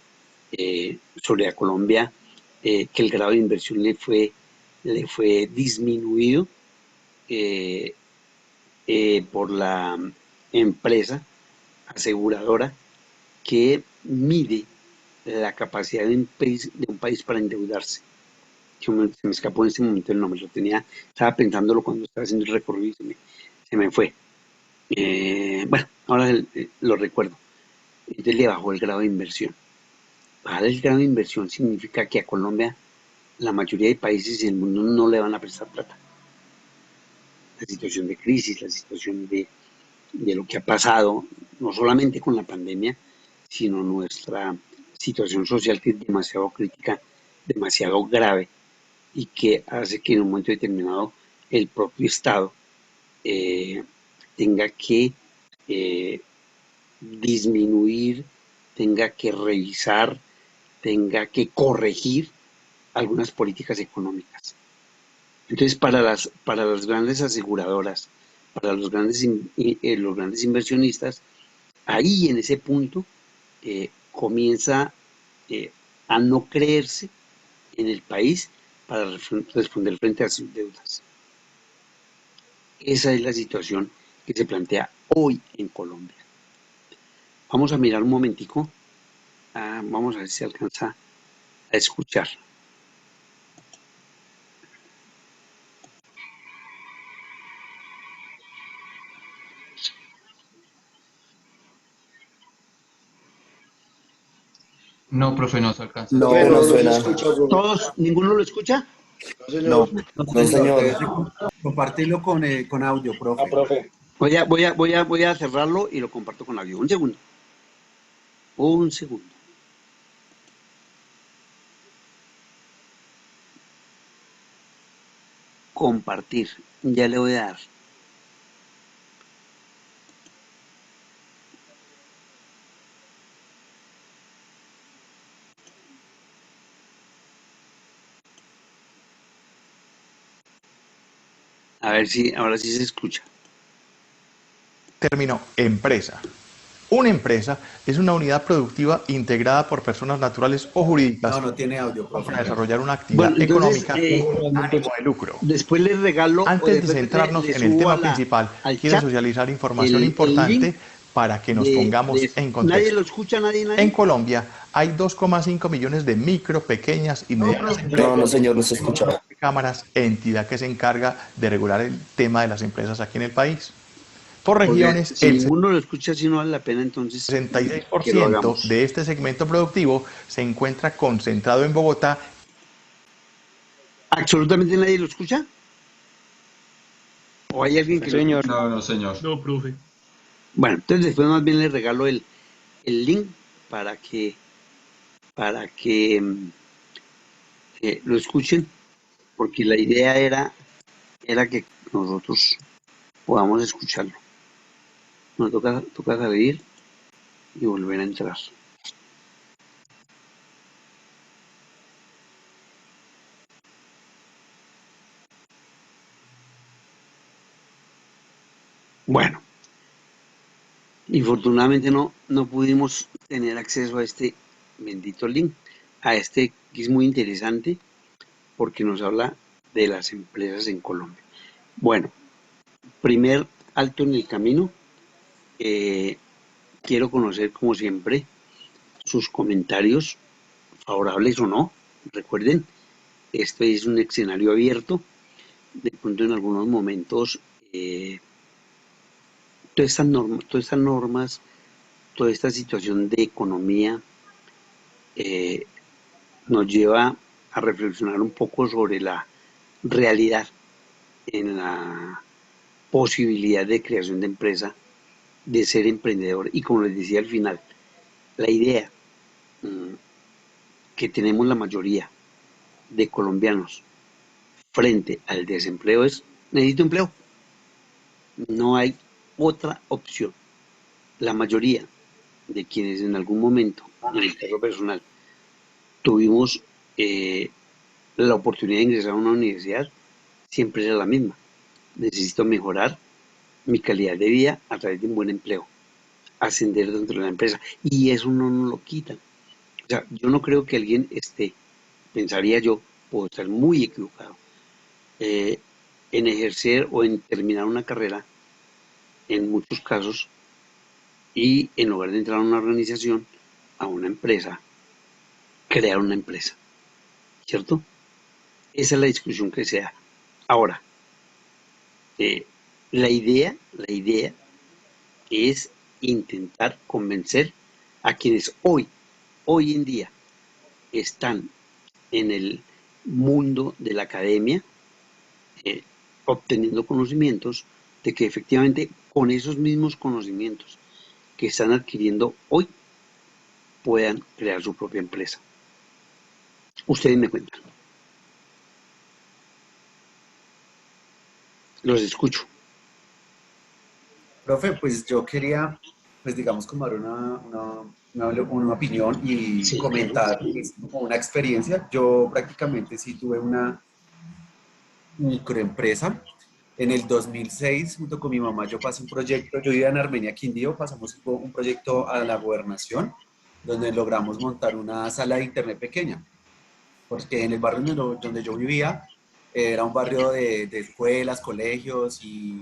sobre a Colombia, que el grado de inversión le fue disminuido por la empresa aseguradora que mide la capacidad de un país para endeudarse. Se me escapó en este momento el nombre, estaba pensándolo cuando estaba haciendo el recorrido y se me fue. Bueno, ahora lo recuerdo. Entonces le bajó el grado de inversión. Bajar el grado de inversión significa que a Colombia la mayoría de países del mundo no le van a prestar plata. La situación de crisis, la situación de lo que ha pasado, no solamente con la pandemia, sino nuestra situación social que es demasiado crítica, demasiado grave y que hace que en un momento determinado el propio Estado tenga que disminuir, tenga que revisar, tenga que corregir algunas políticas económicas. Entonces, para las grandes aseguradoras, para los grandes inversionistas, ahí en ese punto comienza a no creerse en el país para responder frente a sus deudas. Esa es la situación que se plantea hoy en Colombia. Vamos a mirar un momentico, vamos a ver si se alcanza a escuchar. No, profe, no se alcanza. No, Profe, no no se suena. escucha, profe. ¿Todos? ¿Ninguno lo escucha? No, señor. No, No, no, señor, señor. debe ser compartirlo con audio, Ah, profe. profe. Voy a cerrarlo y lo comparto con audio. Un segundo. Un segundo. Compartir. Ya le voy a dar. A ver si ahora sí se escucha. Término empresa. Una empresa es una unidad productiva integrada por personas naturales o jurídicas No tiene audio, profe. para desarrollar una actividad Bueno, entonces, económica ánimo de lucro. después les regalo, o Antes de repente centrarnos le en el subo tema al principal, quiero chat socializar información el importante link para que nos pongamos en ¿Nadie contexto. lo escucha? ¿Nadie? En Colombia hay 2,5 millones de micro, pequeñas y medianas empresas. No, señor, no se escucha. Cámaras, entidad que se encarga de regular el tema de las empresas aquí en el país. Por Porque regiones, si el ninguno lo escucha, si no vale la pena, entonces que lo 66% hagamos. de este segmento productivo se encuentra concentrado en Bogotá. ¿Absolutamente nadie lo escucha? ¿O hay alguien que lo escucha? No, señor. No, profe. Bueno, entonces después más bien les regalo el link para que lo escuchen, porque la idea era que nosotros podamos escucharlo. Nos toca salir y volver a entrar. Bueno, infortunadamente no pudimos tener acceso a este bendito link, a este que es muy interesante porque nos habla de las empresas en Colombia. Bueno, primer alto en el camino. Quiero conocer, como siempre, sus comentarios, favorables o no. Recuerden, esto es un escenario abierto. De pronto, en algunos momentos, todas estas normas, toda esta situación de economía nos lleva a reflexionar un poco sobre la realidad en la posibilidad de creación de empresa, de ser emprendedor. Y como les decía al final, la idea que tenemos la mayoría de colombianos frente al desempleo es: necesito empleo. No hay otra opción. La mayoría de quienes en algún momento, en el caso personal, tuvimos la oportunidad de ingresar a una universidad, siempre era la misma: necesito mejorar mi calidad de vida a través de un buen empleo, ascender dentro de la empresa, y eso no nos lo quitan. O sea, yo no creo que alguien pensaría yo, puedo estar muy equivocado, en ejercer o en terminar una carrera, en muchos casos, y en lugar de entrar a una organización, a una empresa, crear una empresa, ¿cierto? Esa es la discusión que se da. Ahora, la idea es intentar convencer a quienes hoy en día están en el mundo de la academia, obteniendo conocimientos, de que efectivamente con esos mismos conocimientos que están adquiriendo hoy puedan crear su propia empresa. Ustedes me cuentan. Los escucho. Profe, pues yo quería, pues digamos, como dar una opinión y Sí, comentar como una experiencia. Yo prácticamente sí tuve una microempresa. En el 2006, junto con mi mamá, yo pasé un proyecto, yo vivía en Armenia, Quindío, pasamos un proyecto a la gobernación, donde logramos montar una sala de internet pequeña, porque en el barrio donde yo vivía era un barrio de escuelas, colegios y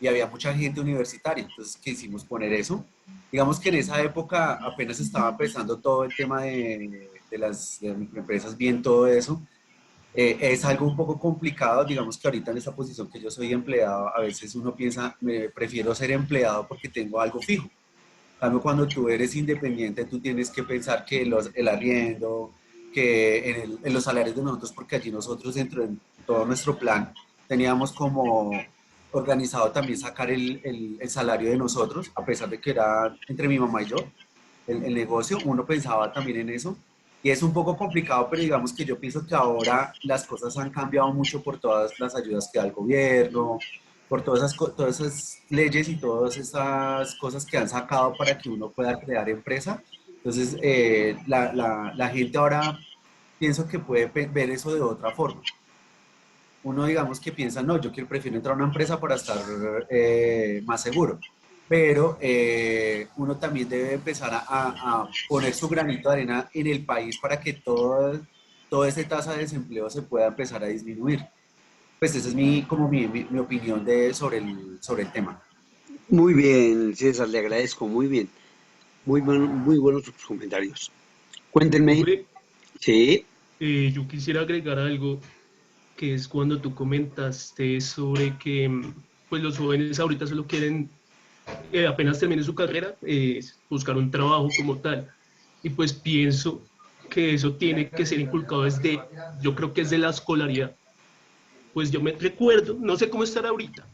había mucha gente universitaria, entonces quisimos poner eso. Digamos que en esa época apenas estaba empezando todo el tema de las microempresas, bien todo eso. Es algo un poco complicado, digamos que ahorita en esta posición que yo soy empleado, a veces uno piensa, me prefiero ser empleado porque tengo algo fijo. En cambio, cuando tú eres independiente, tú tienes que pensar que el arriendo, que en los salarios de nosotros, porque allí nosotros dentro de todo nuestro plan teníamos como organizado también sacar el salario de nosotros, a pesar de que era entre mi mamá y yo, el negocio, uno pensaba también en eso. Y es un poco complicado, pero digamos que yo pienso que ahora las cosas han cambiado mucho por todas las ayudas que da el gobierno, por todas esas leyes y todas esas cosas que han sacado para que uno pueda crear empresa. Entonces, la gente ahora pienso que puede ver eso de otra forma. uno digamos que piensa, no, prefiero entrar a una empresa para estar más seguro, pero uno también debe empezar a poner su granito de arena en el país para que toda esta tasa de desempleo se pueda empezar a disminuir. Pues esa es mi opinión sobre el tema. Muy bien, César, le agradezco, muy bien. Muy buenos sus comentarios. Cuéntenme. Profe, Sí, yo quisiera agregar algo que es cuando tú comentaste sobre que pues los jóvenes ahorita solo quieren, apenas terminen su carrera, buscar un trabajo como tal. Y pues pienso que eso tiene que ser inculcado desde, yo creo que es de la escolaridad. Pues yo me recuerdo, no sé cómo estar ahorita,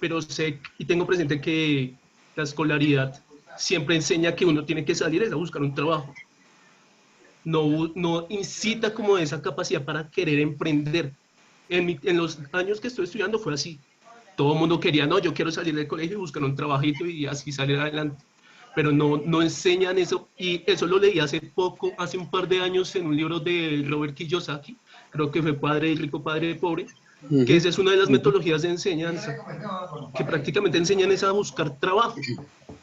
pero sé y tengo presente que la escolaridad siempre enseña que uno tiene que salir a buscar un trabajo. No incita como esa capacidad para querer emprender. En los años que estoy estudiando fue así. Todo el mundo quería, no, yo quiero salir del colegio y buscar un trabajito y así salir adelante. Pero no enseñan eso. Y eso lo leí hace poco, hace un par de años, en un libro de Robert Kiyosaki, creo que fue Padre Rico, Padre Pobre, que ujú, esa es una de las metodologías de enseñanza, que prácticamente enseñan es a buscar trabajo,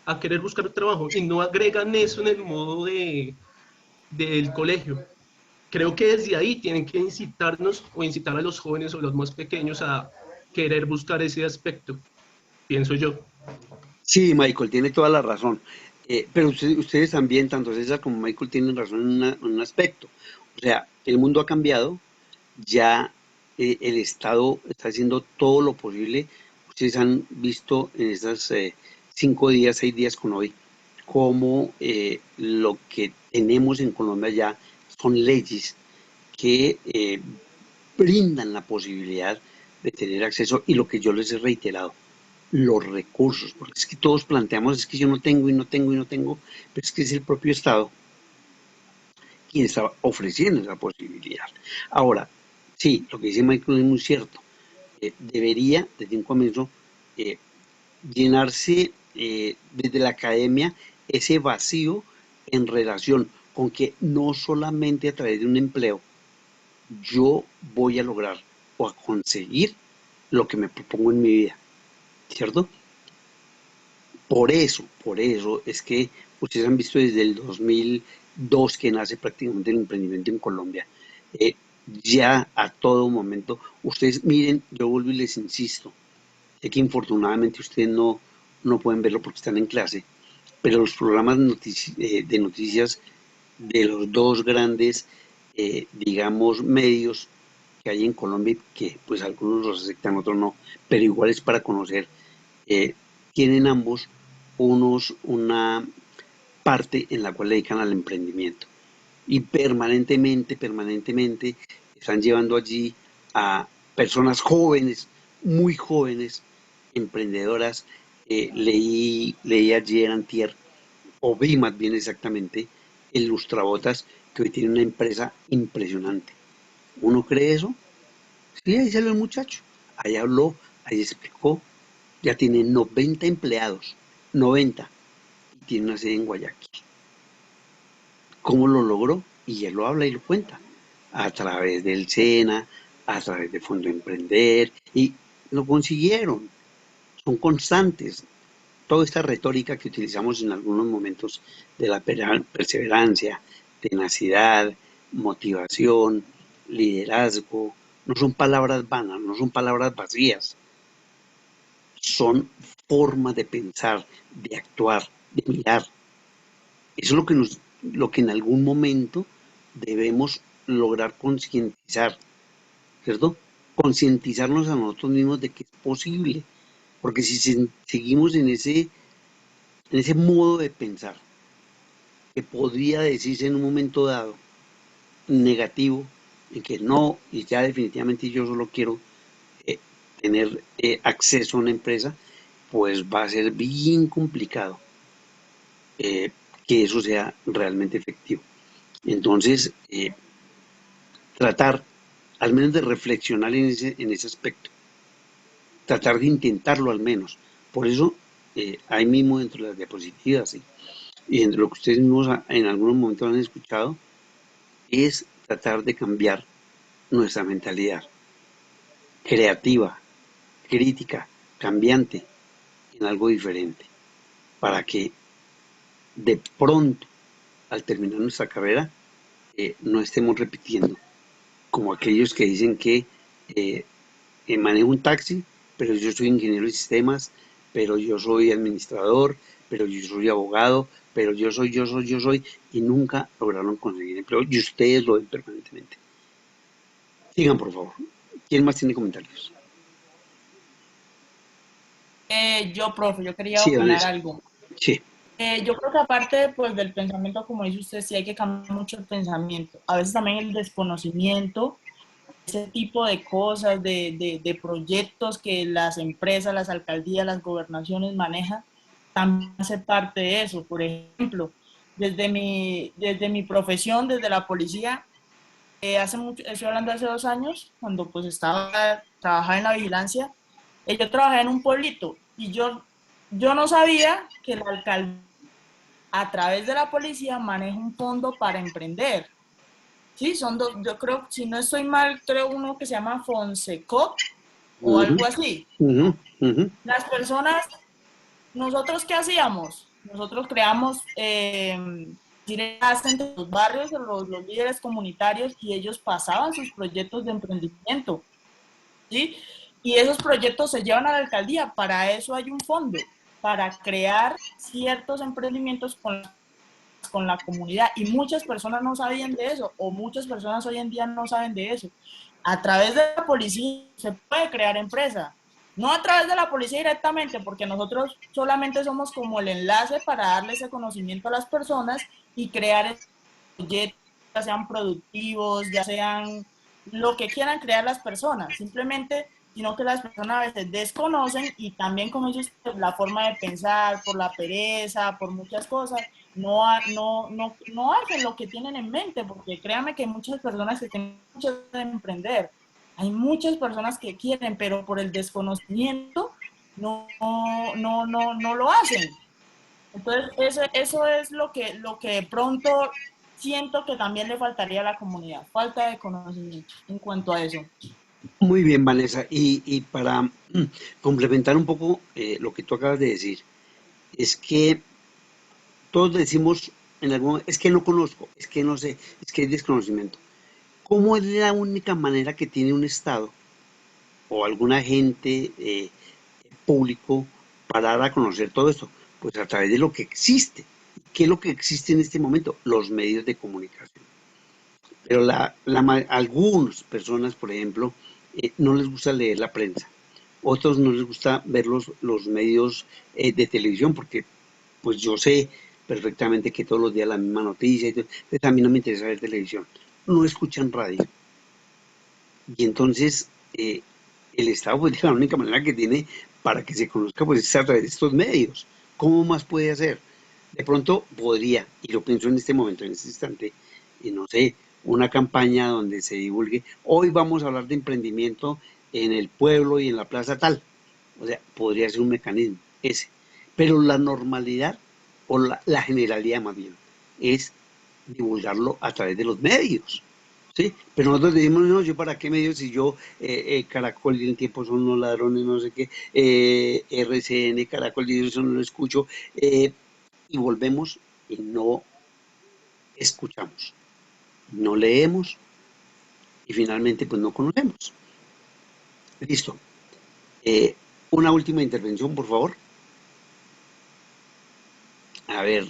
a querer buscar trabajo, y no agregan eso en el modo del colegio. Creo que desde ahí tienen que incitarnos o incitar a los jóvenes o los más pequeños a querer buscar ese aspecto, pienso yo. sí, Michael, tiene toda la razón. Pero ustedes también, tanto César como Michael, tienen razón en un aspecto. O sea, el mundo ha cambiado, ya el Estado está haciendo todo lo posible. Ustedes han visto en estos 5 días, 6 días con hoy, cómo lo que tenemos en Colombia ya son leyes que brindan la posibilidad de tener acceso, y lo que yo les he reiterado, los recursos, porque es que todos planteamos, es que yo no tengo y no tengo y no tengo, pero es que es el propio Estado quien está ofreciendo esa posibilidad. Ahora, sí, lo que dice Michael es muy cierto. Debería, desde un comienzo, eh, llenarse desde la academia ese vacío en relación con que no solamente a través de un empleo yo voy a lograr o a conseguir lo que me propongo en mi vida, ¿cierto? Por eso es que ustedes han visto desde el 2002 que nace prácticamente el emprendimiento en Colombia. eh, ya a todo momento, ustedes miren, yo vuelvo y les insisto, sé que infortunadamente ustedes no pueden verlo porque están en clase, pero los programas de noticias de los dos grandes, digamos, medios que hay en Colombia, que pues algunos los aceptan, otros no, pero igual es para conocer, eh, tienen ambos una parte en la cual le dedican al emprendimiento. Y permanentemente están llevando allí a personas jóvenes, muy jóvenes, emprendedoras. Leí ayer, antier, o vi más bien exactamente, el Lustrabotas, que hoy tiene una empresa impresionante. ¿Uno cree eso? Sí, ahí salió el muchacho. Ahí habló, ahí explicó. Ya tiene 90 empleados. 90. Y tiene una sede en Guayaquil. ¿Cómo lo logró? Y él lo habla y lo cuenta. A través del SENA, a través de Fondo Emprender. Y lo consiguieron. Son constantes. Toda esta retórica que utilizamos en algunos momentos de la perseverancia, tenacidad, motivación, liderazgo, no son palabras vanas, no son palabras vacías, son formas de pensar, de actuar, de mirar. Eso es lo que en algún momento debemos lograr concientizar, ¿cierto? Concientizarnos a nosotros mismos de que es posible, porque si seguimos en ese modo de pensar, que podría decirse en un momento dado negativo, en que no, y ya definitivamente yo solo quiero eh, tener acceso a una empresa, pues va a ser bien complicado eh, que eso sea realmente efectivo. Entonces, tratar al menos de reflexionar en ese aspecto, tratar de intentarlo al menos. Por eso, ahí mismo dentro de las diapositivas, ¿sí? Y entre lo que ustedes mismos en algunos momentos han escuchado, es tratar de cambiar nuestra mentalidad. creativa, crítica, cambiante, en algo diferente, para que de pronto, al terminar nuestra carrera, no estemos repitiendo, como aquellos que dicen que manejo un taxi, pero yo soy ingeniero de sistemas, pero yo soy administrador, pero yo soy abogado, pero yo soy, y nunca lograron conseguir empleo, y ustedes lo ven permanentemente. Sigan, por favor. ¿Quién más tiene comentarios? Profe, yo quería Sí, opinar Vanessa. algo. Sí. Yo creo que aparte pues, del pensamiento, como dice usted, sí hay que cambiar mucho el pensamiento. A veces también el desconocimiento, ese tipo de cosas, de proyectos que las empresas, las alcaldías, las gobernaciones manejan, también hace parte de eso. Por ejemplo, desde mi profesión, desde la policía, estoy hablando de hace 2 años, cuando pues trabajaba en la vigilancia, yo trabajé en un pueblito y yo no sabía que el alcalde a través de la policía maneja un fondo para emprender. Sí, son dos, yo creo, si no estoy mal, creo uno que se llama Fonsecop o algo así. Las personas, ¿nosotros qué hacíamos? Nosotros creamos entre los barrios, los líderes comunitarios, y ellos pasaban sus proyectos de emprendimiento, ¿sí? Y esos proyectos se llevan a la alcaldía. Para eso hay un fondo, para crear ciertos emprendimientos con la comunidad, y muchas personas no sabían de eso, o muchas personas hoy en día no saben de eso. A través de la policía se puede crear empresa, no a través de la policía directamente, porque nosotros solamente somos como el enlace para darle ese conocimiento a las personas y crear proyectos, ya sean productivos, ya sean lo que quieran crear las personas, simplemente, sino que las personas a veces desconocen, y también, como dice usted, la forma de pensar, por la pereza, por muchas cosas, no hacen lo que tienen en mente, porque créanme que hay muchas personas que tienen mucho de emprender, hay muchas personas que quieren, pero por el desconocimiento no lo hacen. Entonces, eso es lo que de pronto siento que también le faltaría a la comunidad, falta de conocimiento en cuanto a eso. Muy bien, Vanessa. Y para complementar un poco lo que tú acabas de decir, es que todos decimos en algún momento, es que no conozco, es que no sé, es que hay desconocimiento. ¿Cómo es la única manera que tiene un Estado o algún agente público para dar a conocer todo esto? Pues a través de lo que existe. ¿Qué es lo que existe en este momento? Los medios de comunicación. Pero algunas personas, por ejemplo, no les gusta leer la prensa. Otros no les gusta ver los medios de televisión, porque pues yo sé perfectamente que todos los días la misma noticia, entonces a mí no me interesa ver televisión. No escuchan radio. Y entonces el Estado, pues la única manera que tiene para que se conozca, pues es a través de estos medios. ¿Cómo más puede hacer? De pronto podría, y lo pienso en este momento, en este instante, y no sé, una campaña donde se divulgue, hoy vamos a hablar de emprendimiento en el pueblo y en la plaza tal. O sea, podría ser un mecanismo ese. Pero la normalidad, o la generalidad más bien, es divulgarlo a través de los medios. ¿Sí? Pero nosotros decimos, no, yo para qué medios si yo, Caracol y en tiempo son unos ladrones, no sé qué, RCN, Caracol y eso no lo escucho, y volvemos y no escuchamos, no leemos y finalmente pues no conocemos. Listo. Una última intervención, por favor. A ver,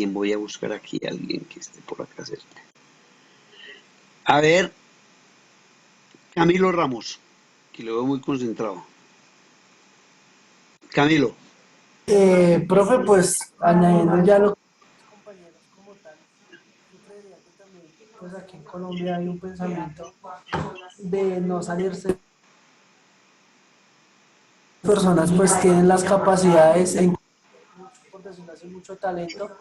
voy a buscar aquí a alguien que esté por acá cerca. A ver, Camilo Ramos, que lo veo muy concentrado. Camilo. Profe, pues añadiendo ya lo que los compañeros como tal, yo creería que también, pues aquí en Colombia hay un pensamiento de no salirse. Personas pues tienen las capacidades, por decirlo así, mucho talento,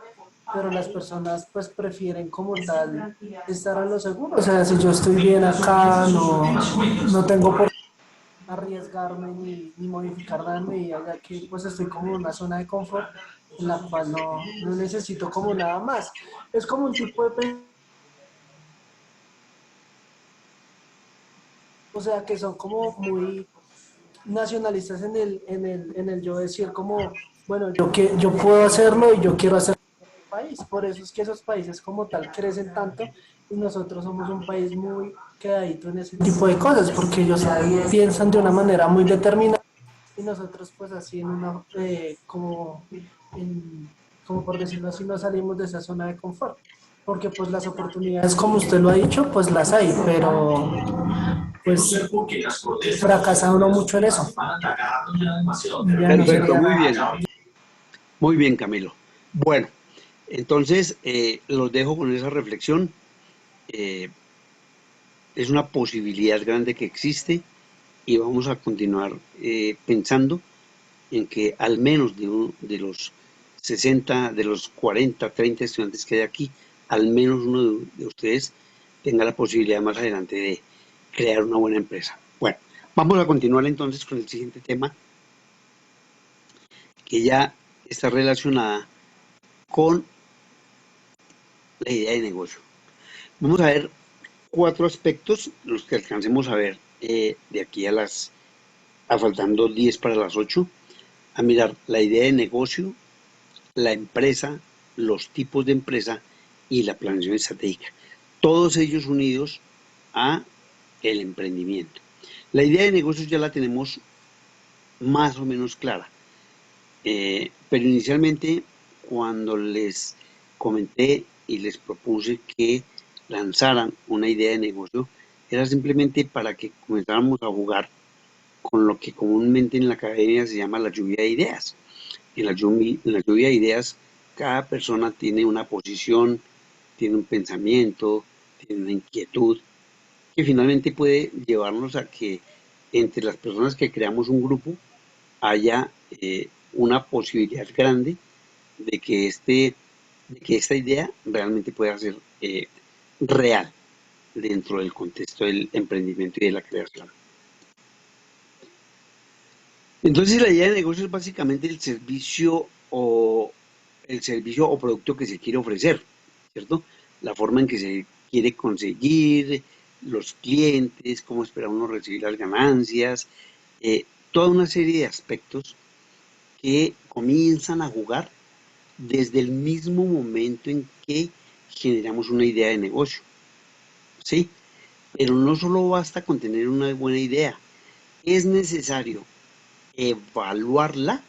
pero las personas pues prefieren como tal estar a lo seguro. O sea, si yo estoy bien acá, no tengo por qué arriesgarme ni modificar nada en mi vida, ya que pues estoy como en una zona de confort en la cual no necesito como nada más. Es como un tipo de sea, que son como muy nacionalistas en el yo decir como, bueno, yo puedo hacerlo y yo quiero hacerlo en mi país. Por eso es que esos países como tal crecen tanto y nosotros somos un país muy quedadito en ese tipo de cosas, porque ellos piensan de una manera muy determinada y nosotros pues así en una, como por decirlo así, no salimos de esa zona de confort. Porque pues las oportunidades, como usted lo ha dicho, pues las hay, pero pues fracasa uno mucho en eso. Ya no Perfecto, sería muy nada. bien. Muy bien, Camilo. Bueno, entonces los dejo con esa reflexión. Eh, es una posibilidad grande que existe y vamos a continuar pensando en que al menos de los 60, de los 40, 30 estudiantes que hay aquí, al menos uno de ustedes tenga la posibilidad más adelante de crear una buena empresa. Bueno, vamos a continuar entonces con el siguiente tema, que ya está relacionada con la idea de negocio. Vamos a ver 4 aspectos, los que alcancemos a ver de aquí a faltando 10 para las 8, a mirar la idea de negocio, la empresa, los tipos de empresa y la planeación estratégica. Todos ellos unidos a el emprendimiento. La idea de negocios ya la tenemos más o menos clara, pero inicialmente cuando les comenté y les propuse que lanzaran una idea de negocio, era simplemente para que comenzáramos a jugar con lo que comúnmente en la academia se llama la lluvia de ideas. En la lluvia de ideas, cada persona tiene una posición, tiene un pensamiento, tiene una inquietud, que finalmente puede llevarnos a que entre las personas que creamos un grupo haya una posibilidad grande de que, esta idea realmente pueda ser real dentro del contexto del emprendimiento y de la creación. Entonces la idea de negocio es básicamente el servicio o producto que se quiere ofrecer, ¿cierto? La forma en que se quiere conseguir, los clientes, cómo espera uno recibir las ganancias, toda una serie de aspectos que comienzan a jugar desde el mismo momento en que generamos una idea de negocio, ¿sí? Pero no solo basta con tener una buena idea, es necesario evaluarla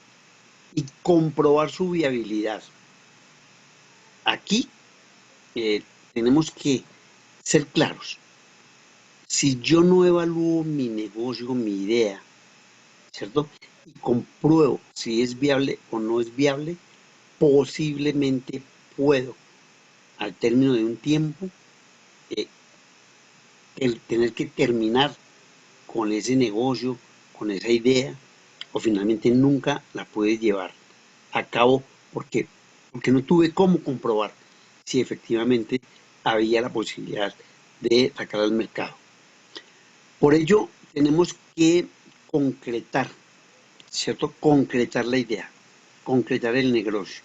y comprobar su viabilidad. Aquí tenemos que ser claros. Si yo no evalúo mi negocio, mi idea, ¿cierto? Y compruebo si es viable o no es viable, posiblemente puedo, al término de un tiempo, tener que terminar con ese negocio, con esa idea, o finalmente nunca la pude llevar a cabo porque no tuve cómo comprobar si efectivamente había la posibilidad de sacar al mercado. Por ello, tenemos que concretar, ¿cierto? Concretar la idea, concretar el negocio,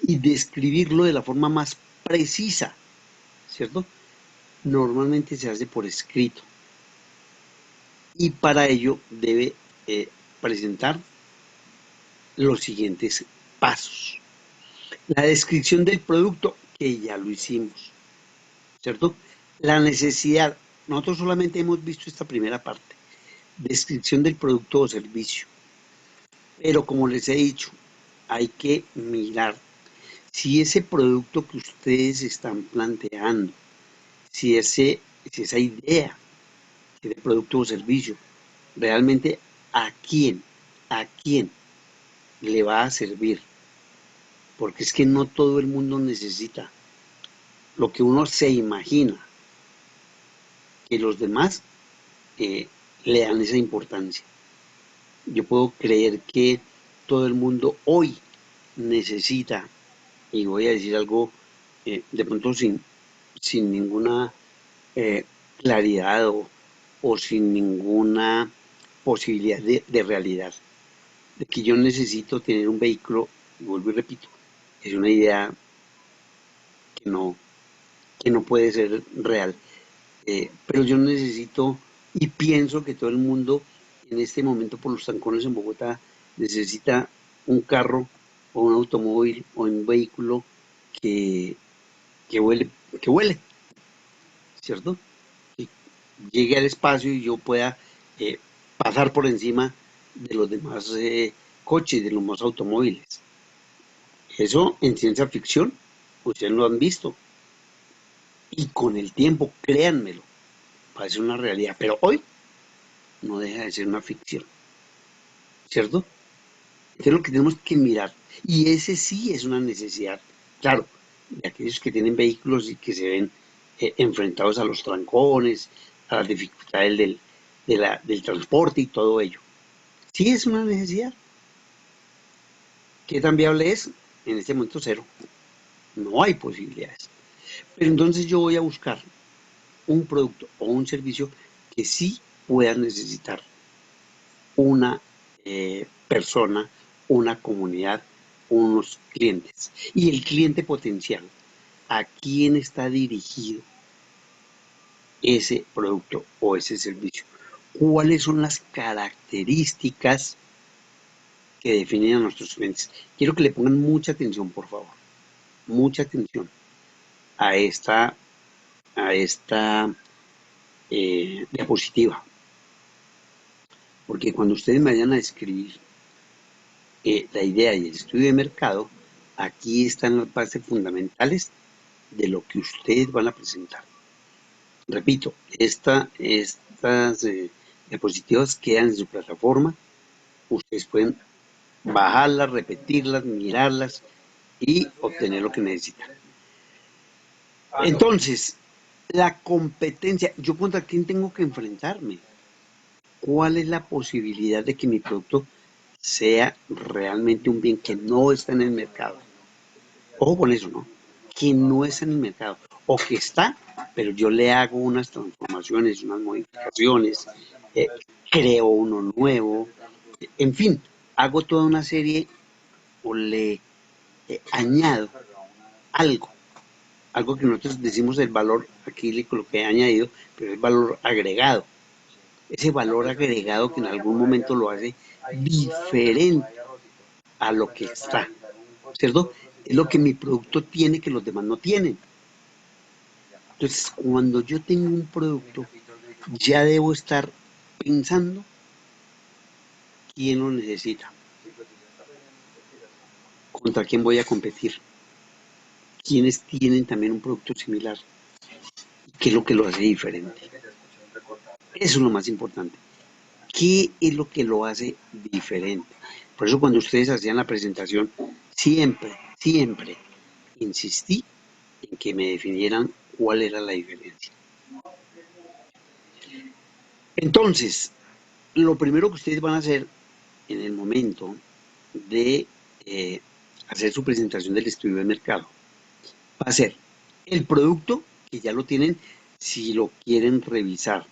y describirlo de la forma más precisa, ¿cierto? Normalmente se hace por escrito. Y para ello debe presentar los siguientes pasos. La descripción del producto, que ya lo hicimos, ¿cierto? La necesidad, nosotros solamente hemos visto esta primera parte, descripción del producto o servicio. Pero como les he dicho, hay que mirar si ese producto que ustedes están planteando, si esa idea de producto o servicio, realmente a quién le va a servir. Porque es que no todo el mundo necesita lo que uno se imagina que los demás le dan esa importancia. Yo puedo creer que todo el mundo hoy necesita, y voy a decir algo de pronto sin ninguna claridad o sin ninguna posibilidad de realidad, de que yo necesito tener un vehículo, y vuelvo y repito, es una idea que no puede ser real. pero yo necesito y pienso que todo el mundo en este momento por los trancones en Bogotá necesita un carro o un automóvil o un vehículo que, que huele, ¿cierto? Que llegue al espacio y yo pueda pasar por encima de los demás coches, de los demás automóviles. Eso en ciencia ficción, ustedes lo han visto. Y con el tiempo, créanmelo, va a ser una realidad. Pero hoy no deja de ser una ficción, ¿cierto? Eso es lo que tenemos que mirar. Y ese sí es una necesidad, claro, de aquellos que tienen vehículos y que se ven enfrentados a los trancones, a las dificultades del transporte y todo ello. Sí es una necesidad. ¿Qué tan viable es? En este momento cero. No hay posibilidades. Pero entonces yo voy a buscar un producto o un servicio que sí pueda necesitar una persona, una comunidad, unos clientes. Y el cliente potencial, ¿a quién está dirigido ese producto o ese servicio? ¿Cuáles son las características que definen a nuestros clientes? Quiero que le pongan mucha atención, por favor. Mucha atención a esta diapositiva. Porque cuando ustedes me vayan a escribir la idea y el estudio de mercado, aquí están las bases fundamentales de lo que ustedes van a presentar. Repito, estas diapositivas quedan en su plataforma. Ustedes pueden bajarlas, repetirlas, mirarlas y obtener lo que necesitan. Entonces, la competencia, ¿yo contra quién tengo que enfrentarme? ¿Cuál es la posibilidad de que mi producto sea realmente un bien que no está en el mercado? Ojo con eso, ¿no? Que no está en el mercado. O que está, pero yo le hago unas transformaciones, unas modificaciones, creo uno nuevo, en fin, hago toda una serie o le añado algo que nosotros decimos el valor, aquí le coloqué añadido, pero es valor agregado. Ese valor agregado que en algún momento lo hace diferente a lo que está, ¿cierto? Es lo que mi producto tiene que los demás no tienen. Entonces, cuando yo tengo un producto, ya debo estar pensando quién lo necesita, contra quién voy a competir, quiénes tienen también un producto similar, qué es lo que lo hace diferente. Eso es lo más importante. ¿Qué es lo que lo hace diferente? Por eso cuando ustedes hacían la presentación, siempre insistí en que me definieran cuál era la diferencia. Entonces, lo primero que ustedes van a hacer en el momento de hacer su presentación del estudio de mercado va a ser el producto, que ya lo tienen, si lo quieren revisar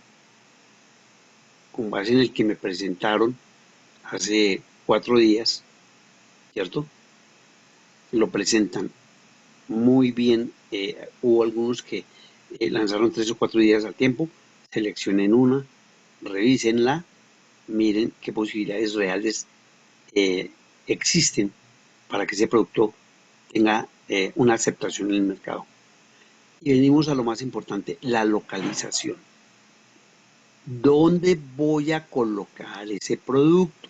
con base en el que me presentaron hace 4 días, ¿cierto? Lo presentan muy bien. Hubo algunos que lanzaron 3 o 4 días al tiempo. Seleccionen una, revísenla, miren qué posibilidades reales existen para que ese producto tenga una aceptación en el mercado. Y venimos a lo más importante, la localización. ¿Dónde voy a colocar ese producto?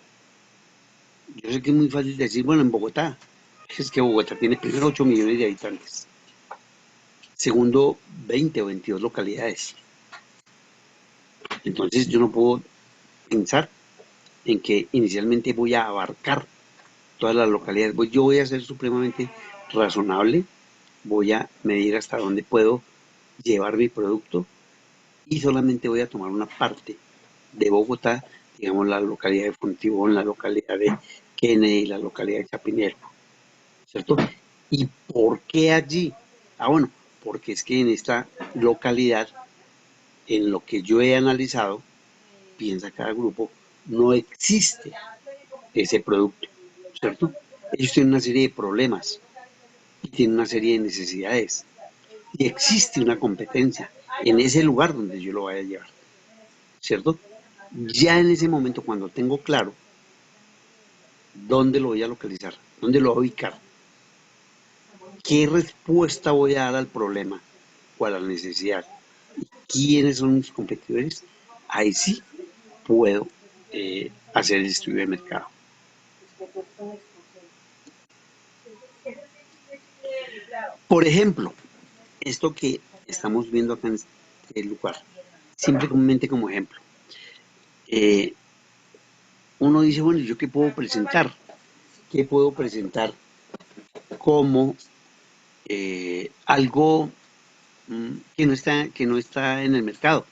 Yo sé que es muy fácil decir, bueno, en Bogotá. Es que Bogotá tiene primero 8 millones de habitantes. Segundo, 20 o 22 localidades. Entonces yo no puedo pensar en que inicialmente voy a abarcar todas las localidades. Yo voy a ser supremamente razonable, voy a medir hasta dónde puedo llevar mi producto y solamente voy a tomar una parte de Bogotá, digamos la localidad de Fontibón, la localidad de Kennedy, la localidad de Chapinero, ¿cierto? ¿Y por qué allí? Bueno, porque es que en esta localidad, en lo que yo he analizado, piensa cada grupo, no existe ese producto, ¿cierto? Ellos tienen una serie de problemas y tienen una serie de necesidades y existe una competencia en ese lugar donde yo lo vaya a llevar, ¿cierto? Ya en ese momento, cuando tengo claro dónde lo voy a localizar, dónde lo voy a ubicar, qué respuesta voy a dar al problema o a la necesidad, quiénes son mis competidores, ahí sí puedo hacer el estudio de mercado. Por ejemplo, esto que estamos viendo acá en este lugar, simplemente como ejemplo. Uno dice, bueno, ¿yo qué puedo presentar? ¿Qué puedo presentar como algo que no está en el mercado?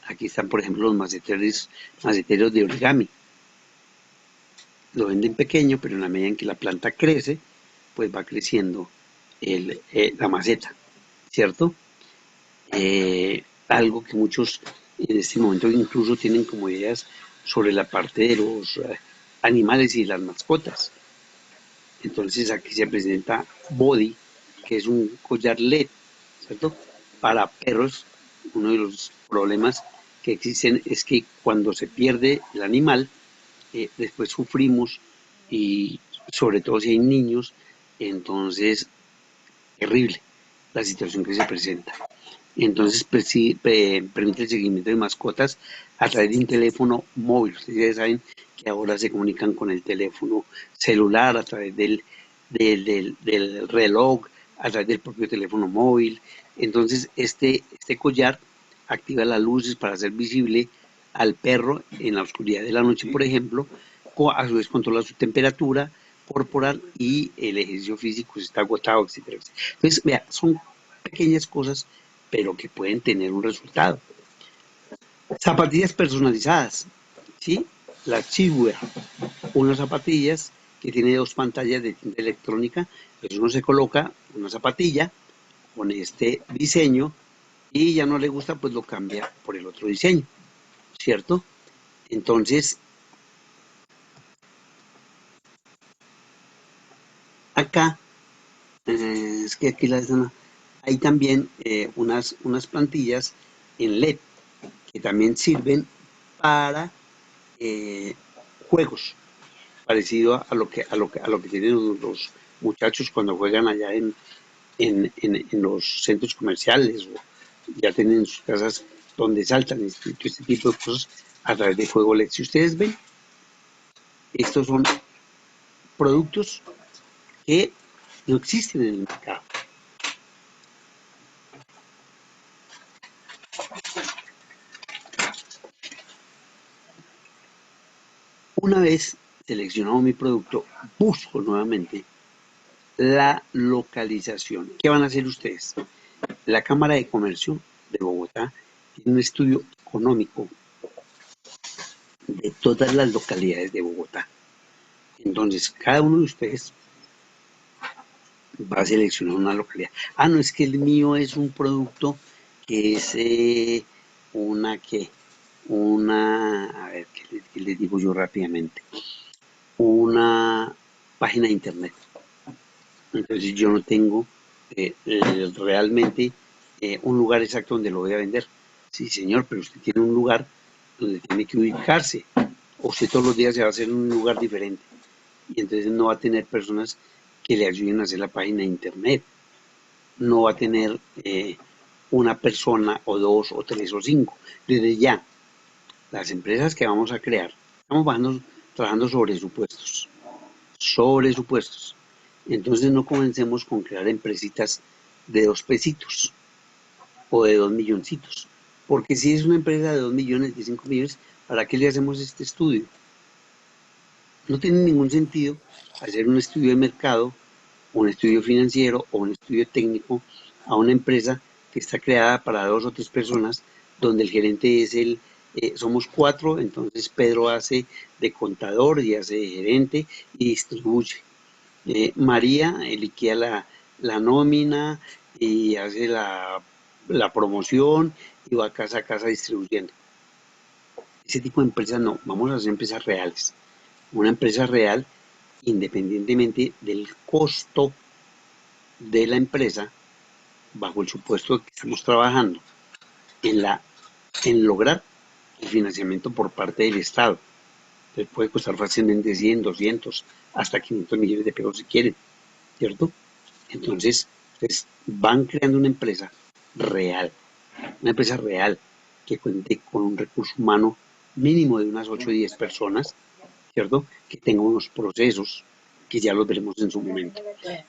Aquí están, por ejemplo, los maceteros de origami. Lo venden pequeño, pero en la medida en que la planta crece, pues va creciendo la maceta, ¿cierto? Algo que muchos en este momento incluso tienen como ideas sobre la parte de los animales y las mascotas. Entonces aquí se presenta Body, que es un collar LED, ¿cierto? Para perros. Uno de los problemas que existen es que cuando se pierde el animal, después sufrimos, y sobre todo si hay niños, entonces terrible la situación que se presenta. Entonces permite el seguimiento de mascotas a través de un teléfono móvil. Ustedes saben que ahora se comunican con el teléfono celular a través del reloj, a través del propio teléfono móvil. Entonces este collar activa las luces para hacer visible al perro en la oscuridad de la noche, por ejemplo, a su vez controla su temperatura corporal y el ejercicio físico si está agotado, etc. Entonces, vea, son pequeñas cosas, pero que pueden tener un resultado. Zapatillas personalizadas, ¿sí? La Chiwear, unas zapatillas que tiene 2 pantallas de tinta electrónica. Entonces uno se coloca una zapatilla con este diseño y ya no le gusta, pues lo cambia por el otro diseño, ¿cierto? Entonces, acá, es que aquí hay también unas plantillas en LED que también sirven para juegos, parecido a lo que tienen los muchachos cuando juegan allá en los centros comerciales, o ya tienen sus casas donde saltan este tipo de cosas a través de juego LED. Si ustedes ven, estos son productos que no existen en el mercado. Una vez seleccionado mi producto, busco nuevamente la localización. ¿Qué van a hacer ustedes? La Cámara de Comercio de Bogotá tiene un estudio económico de todas las localidades de Bogotá. Entonces, cada uno de ustedes va a seleccionar una localidad. Ah, no, es que el mío es un producto que es a ver, ¿qué les digo yo rápidamente? Una página de internet. Entonces yo no tengo realmente un lugar exacto donde lo voy a vender. Sí, señor, pero usted tiene un lugar donde tiene que ubicarse. O usted todos los días se va a hacer en un lugar diferente. Y entonces no va a tener personas que le ayuden a hacer la página de internet. No va a tener una persona o 2 o 3 o 5. Desde ya, las empresas que vamos a crear, estamos trabajando sobre supuestos. Entonces no comencemos con crear empresitas de 2 pesitos o de 2 milloncitos. Porque si es una empresa de 2 millones, de 5 millones, ¿para qué le hacemos este estudio? No tiene ningún sentido hacer un estudio de mercado, un estudio financiero o un estudio técnico a una empresa que está creada para 2 o 3 personas, donde el gerente es somos 4, entonces Pedro hace de contador y hace de gerente y distribuye. María liquida la nómina y hace la promoción y va casa a casa distribuyendo. Ese tipo de empresas no, vamos a hacer empresas reales. Una empresa real, independientemente del costo de la empresa, bajo el supuesto de que estamos trabajando en lograr el financiamiento por parte del Estado. Les puede costar fácilmente 100, 200, hasta 500 millones de pesos si quieren, ¿cierto? Entonces, ustedes van creando una empresa real que cuente con un recurso humano mínimo de unas 8 o 10 personas, ¿cierto? Que tenga unos procesos que ya los veremos en su momento.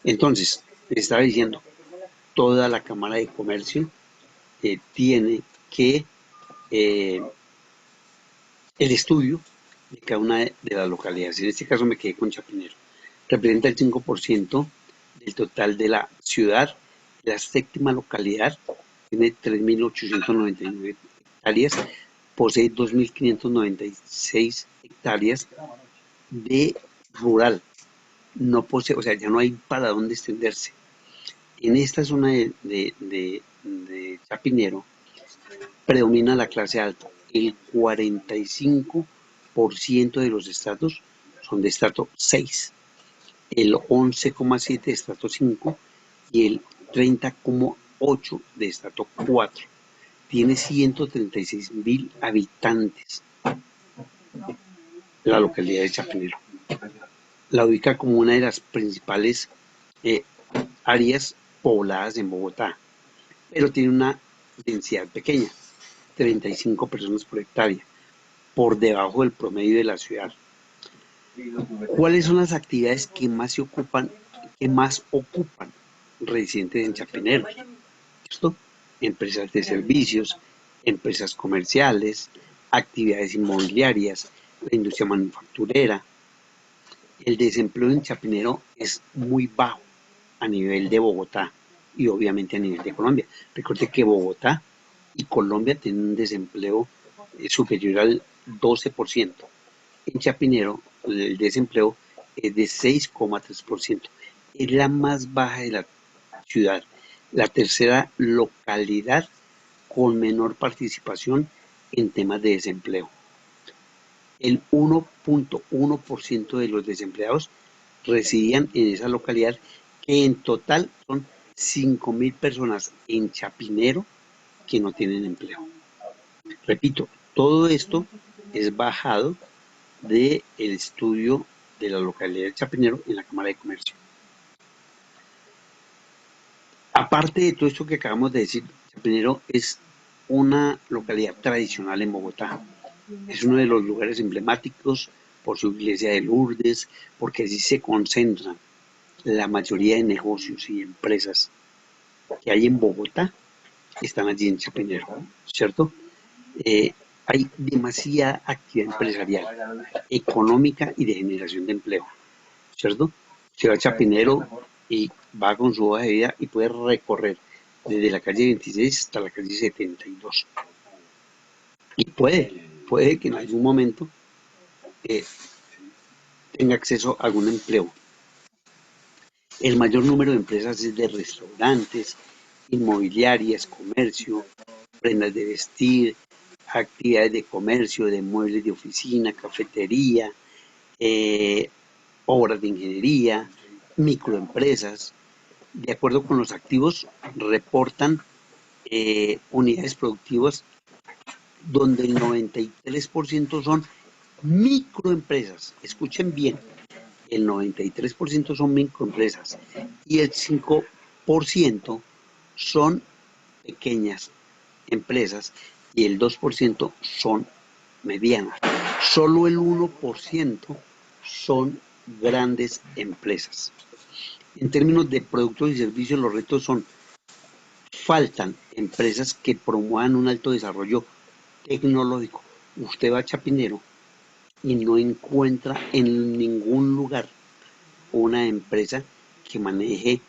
Entonces, les estaba diciendo, toda la Cámara de Comercio tiene que el estudio de cada una de las localidades. En este caso me quedé con Chapinero. Representa el 5% del total de la ciudad. La séptima localidad tiene 3.899 hectáreas, posee 2.596 hectáreas de rural. No posee, o sea, ya no hay para dónde extenderse. En esta zona de Chapinero predomina la clase alta. El 45% de los estratos son de estrato 6, el 11,7% de estrato 5 y el 30,8% de estrato 4. Tiene 136.000 habitantes la localidad de Chapinero. La ubica como una de las principales áreas pobladas en Bogotá, pero tiene una densidad pequeña, 35 personas por hectárea, por debajo del promedio de la ciudad. ¿Cuáles son las actividades que más ocupan residentes en Chapinero? ¿Esto? Empresas de servicios, empresas comerciales, actividades inmobiliarias, la industria manufacturera. El desempleo en Chapinero es muy bajo a nivel de Bogotá y obviamente a nivel de Colombia. Recuerde que Bogotá y Colombia tienen un desempleo superior al 12%. En Chapinero el desempleo es de 6,3%. Es la más baja de la ciudad. La tercera localidad con menor participación en temas de desempleo. El 1,1% de los desempleados residían en esa localidad, que en total son 5.000 personas en Chapinero que no tienen empleo. Repito, todo esto es bajado del estudio de la localidad de Chapinero en la Cámara de Comercio. Aparte de todo esto que acabamos de decir, Chapinero es una localidad tradicional en Bogotá. Es uno de los lugares emblemáticos por su iglesia de Lourdes, porque allí se concentran la mayoría de negocios y empresas que hay en Bogotá, están allí en Chapinero, ¿cierto? Hay demasiada actividad empresarial, económica y de generación de empleo, ¿cierto? Se va a Chapinero y va con su hoja de vida y puede recorrer desde la calle 26 hasta la calle 72. Y puede que en algún momento tenga acceso a algún empleo. El mayor número de empresas es de restaurantes, inmobiliarias, comercio, prendas de vestir, actividades de comercio, de muebles de oficina, cafetería, obras de ingeniería, microempresas. De acuerdo con los activos, reportan unidades productivas donde el 93% son microempresas. Escuchen bien, el 93% son microempresas y el 5% son pequeñas empresas y el 2% son medianas. Solo el 1% son grandes empresas. En términos de productos y servicios, los retos son: faltan empresas que promuevan un alto desarrollo tecnológico. Usted va a Chapinero y no encuentra en ningún lugar una empresa que maneje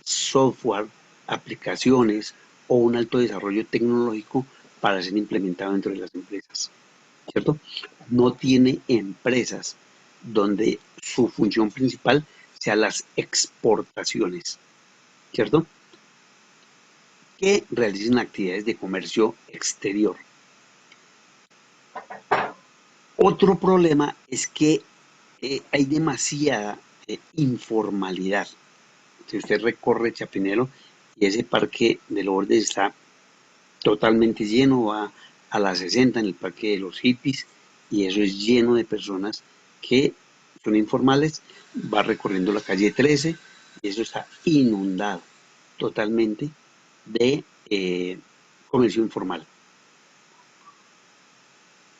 software, aplicaciones o un alto desarrollo tecnológico para ser implementado dentro de las empresas, ¿cierto? No tiene empresas donde su función principal sea las exportaciones, ¿cierto? Que realicen actividades de comercio exterior. Otro problema es que hay demasiada informalidad. Si usted recorre Chapinero y ese parque de Lourdes está totalmente lleno, va a las 60 en el parque de los hippies, y eso es lleno de personas que son informales, va recorriendo la calle 13 y eso está inundado totalmente de comercio informal.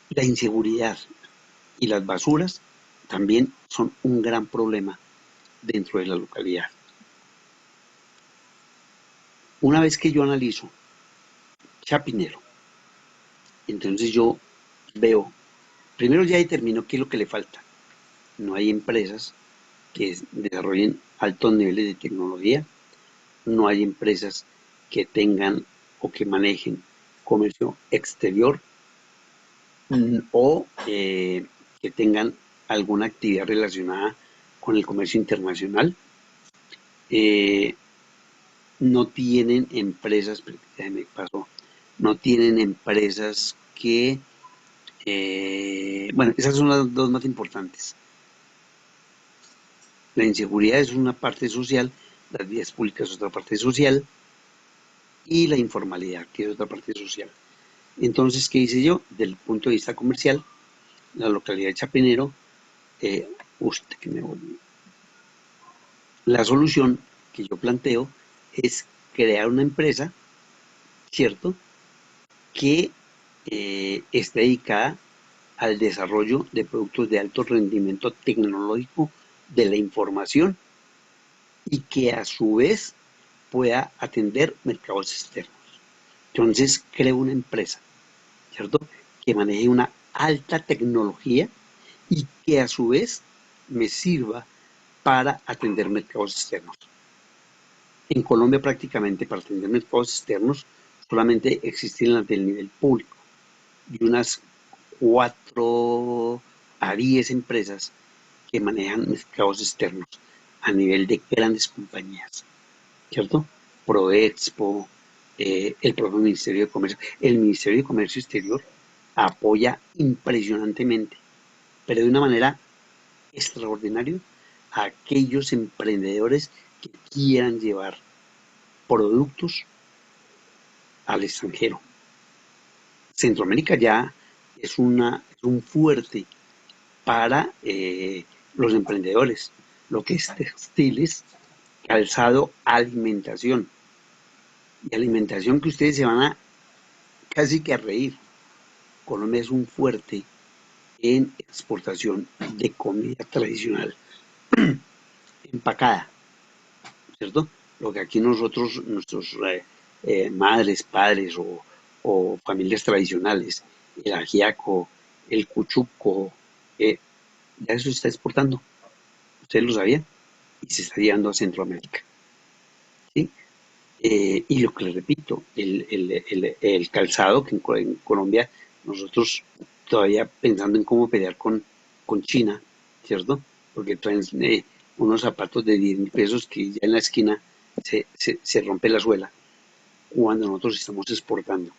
La inseguridad y las basuras también son un gran problema dentro de la localidad. Una vez que yo analizo Chapinero, entonces yo veo, primero ya determino qué es lo que le falta. No hay empresas que desarrollen altos niveles de tecnología, no hay empresas que tengan o que manejen comercio exterior o que tengan alguna actividad relacionada con el comercio internacional. No tienen empresas, no tienen empresas que, bueno, esas son las dos más importantes. La inseguridad es una parte social, las vías públicas es otra parte social, y la informalidad, que es otra parte social. Entonces, ¿qué hice yo? Desde el punto de vista comercial, la localidad de Chapinero, la solución que yo planteo es crear una empresa, ¿cierto?, que esté dedicada al desarrollo de productos de alto rendimiento tecnológico de la información y que a su vez pueda atender mercados externos. Entonces creo una empresa, ¿cierto?, que maneje una alta tecnología y que a su vez me sirva para atender mercados externos. En Colombia prácticamente para atender mercados externos solamente existen las del nivel público y unas 4 a 10 empresas que manejan mercados externos a nivel de grandes compañías, ¿cierto? Proexpo, el propio Ministerio de Comercio. El Ministerio de Comercio Exterior apoya impresionantemente, pero de una manera extraordinaria, a aquellos emprendedores que quieran llevar productos al extranjero. Centroamérica ya es un fuerte para los emprendedores, lo que es textiles, calzado, alimentación. Y alimentación que ustedes se van a casi que a reír. Colombia es un fuerte en exportación de comida tradicional empacada, ¿cierto? Lo que aquí nosotros, nuestros madres, padres o familias tradicionales, el ajiaco, el cuchuco, ya eso se está exportando. ¿Ustedes lo sabían? Y se está llevando a Centroamérica. ¿Sí? Y lo que les repito, el calzado, que en Colombia nosotros todavía pensando en cómo pelear con China, ¿cierto? Porque traen unos zapatos de 10.000 pesos que ya en la esquina se rompe la suela cuando nosotros estamos exportando.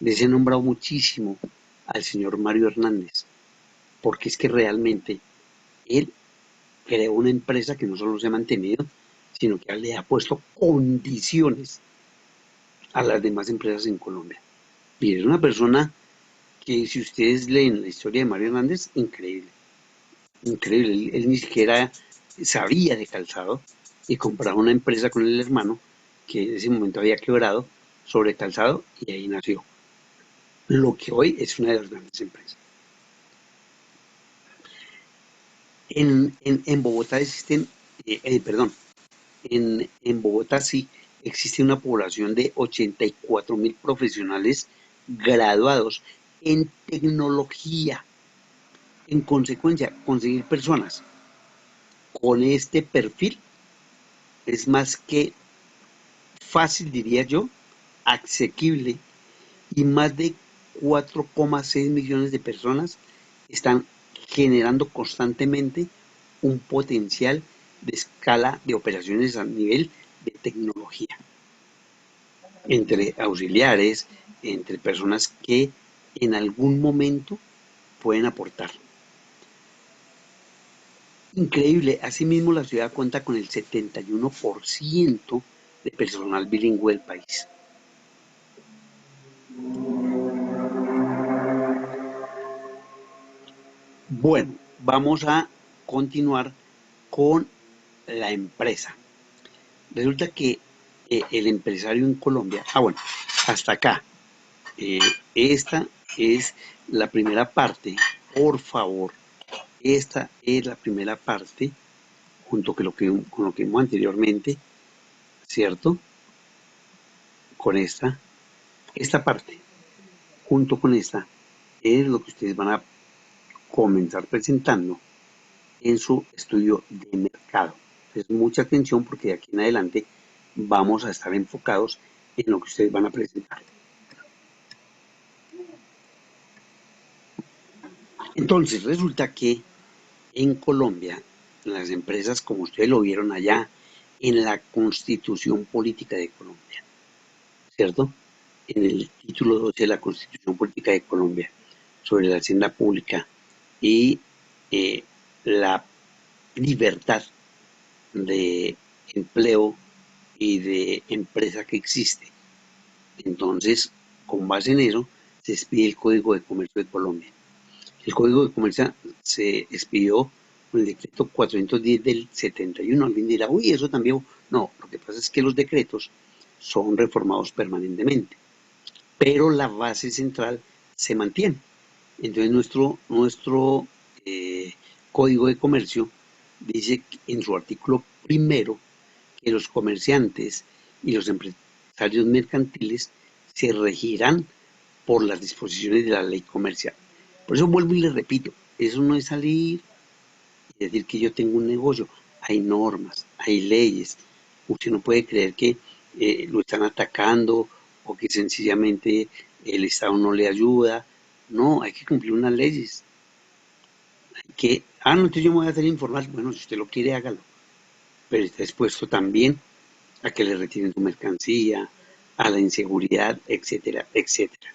Les he nombrado muchísimo al señor Mario Hernández, porque es que realmente él creó una empresa que no solo se ha mantenido, sino que le ha puesto condiciones a las demás empresas en Colombia. Y es una persona que, si ustedes leen la historia de Mario Hernández, increíble. Increíble. Él ni siquiera sabía de calzado y compraba una empresa con el hermano que en ese momento había quebrado sobre calzado y ahí nació lo que hoy es una de las grandes empresas. En Bogotá existen, en Bogotá sí existe una población de 84.000 profesionales graduados en tecnología. En consecuencia, conseguir personas con este perfil es más que fácil, diría yo, asequible, y más de 4,6 millones de personas están generando constantemente un potencial de escala de operaciones a nivel de tecnología, entre auxiliares, entre personas que en algún momento pueden aportar. Increíble, asimismo la ciudad cuenta con el 71% de personal bilingüe del país. Bueno, vamos a continuar con la empresa. Resulta que el empresario en Colombia, bueno, hasta acá, esta es la primera parte, por favor, esta es la primera parte, junto con lo que vimos anteriormente, ¿cierto? Con esta parte, junto con esta, es lo que ustedes van a comenzar presentando en su estudio de mercado. Entonces, mucha atención porque de aquí en adelante vamos a estar enfocados en lo que ustedes van a presentar. Entonces, resulta que en Colombia, las empresas, como ustedes lo vieron allá, en la Constitución Política de Colombia, ¿cierto? En el título 12 de la Constitución Política de Colombia, sobre la hacienda pública y la libertad de empleo y de empresa que existe. Entonces, con base en eso, se expide el Código de Comercio de Colombia. El Código de Comercio se expidió con el decreto 410 del 71. Alguien dirá, uy, eso también. No, lo que pasa es que los decretos son reformados permanentemente, pero la base central se mantiene. Entonces, nuestro Código de Comercio dice en su artículo primero que los comerciantes y los empresarios mercantiles se regirán por las disposiciones de la ley comercial. Por eso vuelvo y les repito, eso no es salir y decir que yo tengo un negocio. Hay normas, hay leyes. Usted no puede creer que lo están atacando o que sencillamente el Estado no le ayuda. No, hay que cumplir unas leyes. Hay que, no, entonces yo me voy a hacer informal. Bueno, si usted lo quiere, hágalo. Pero está expuesto también a que le retiren su mercancía, a la inseguridad, etcétera, etcétera.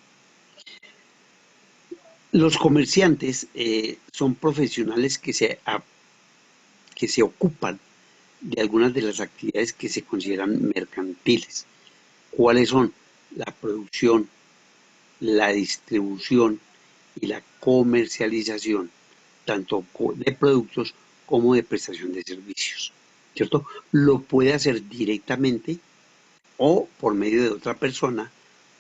Los comerciantes son profesionales que se ocupan de algunas de las actividades que se consideran mercantiles. ¿Cuáles son? La producción, la distribución y la comercialización, tanto de productos como de prestación de servicios, ¿cierto? Lo puede hacer directamente o por medio de otra persona,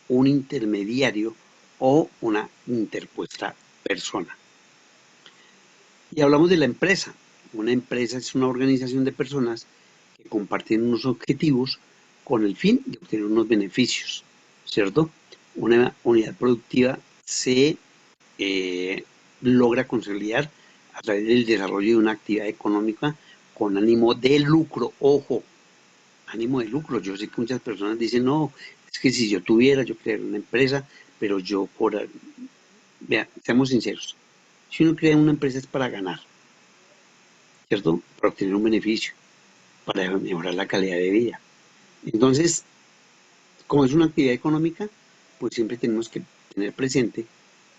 un intermediario o una interpuesta persona. Y hablamos de la empresa. Una empresa es una organización de personas que comparten unos objetivos con el fin de obtener unos beneficios, ¿cierto? Una unidad productiva se logra consolidar a través del desarrollo de una actividad económica con ánimo de lucro. Ojo, ánimo de lucro. Yo sé que muchas personas dicen, no, es que si yo tuviera, yo crearía una empresa, pero yo Vea, seamos sinceros, si uno crea una empresa es para ganar, ¿cierto? Para obtener un beneficio, para mejorar la calidad de vida. Entonces, como es una actividad económica, pues siempre tenemos que tener presente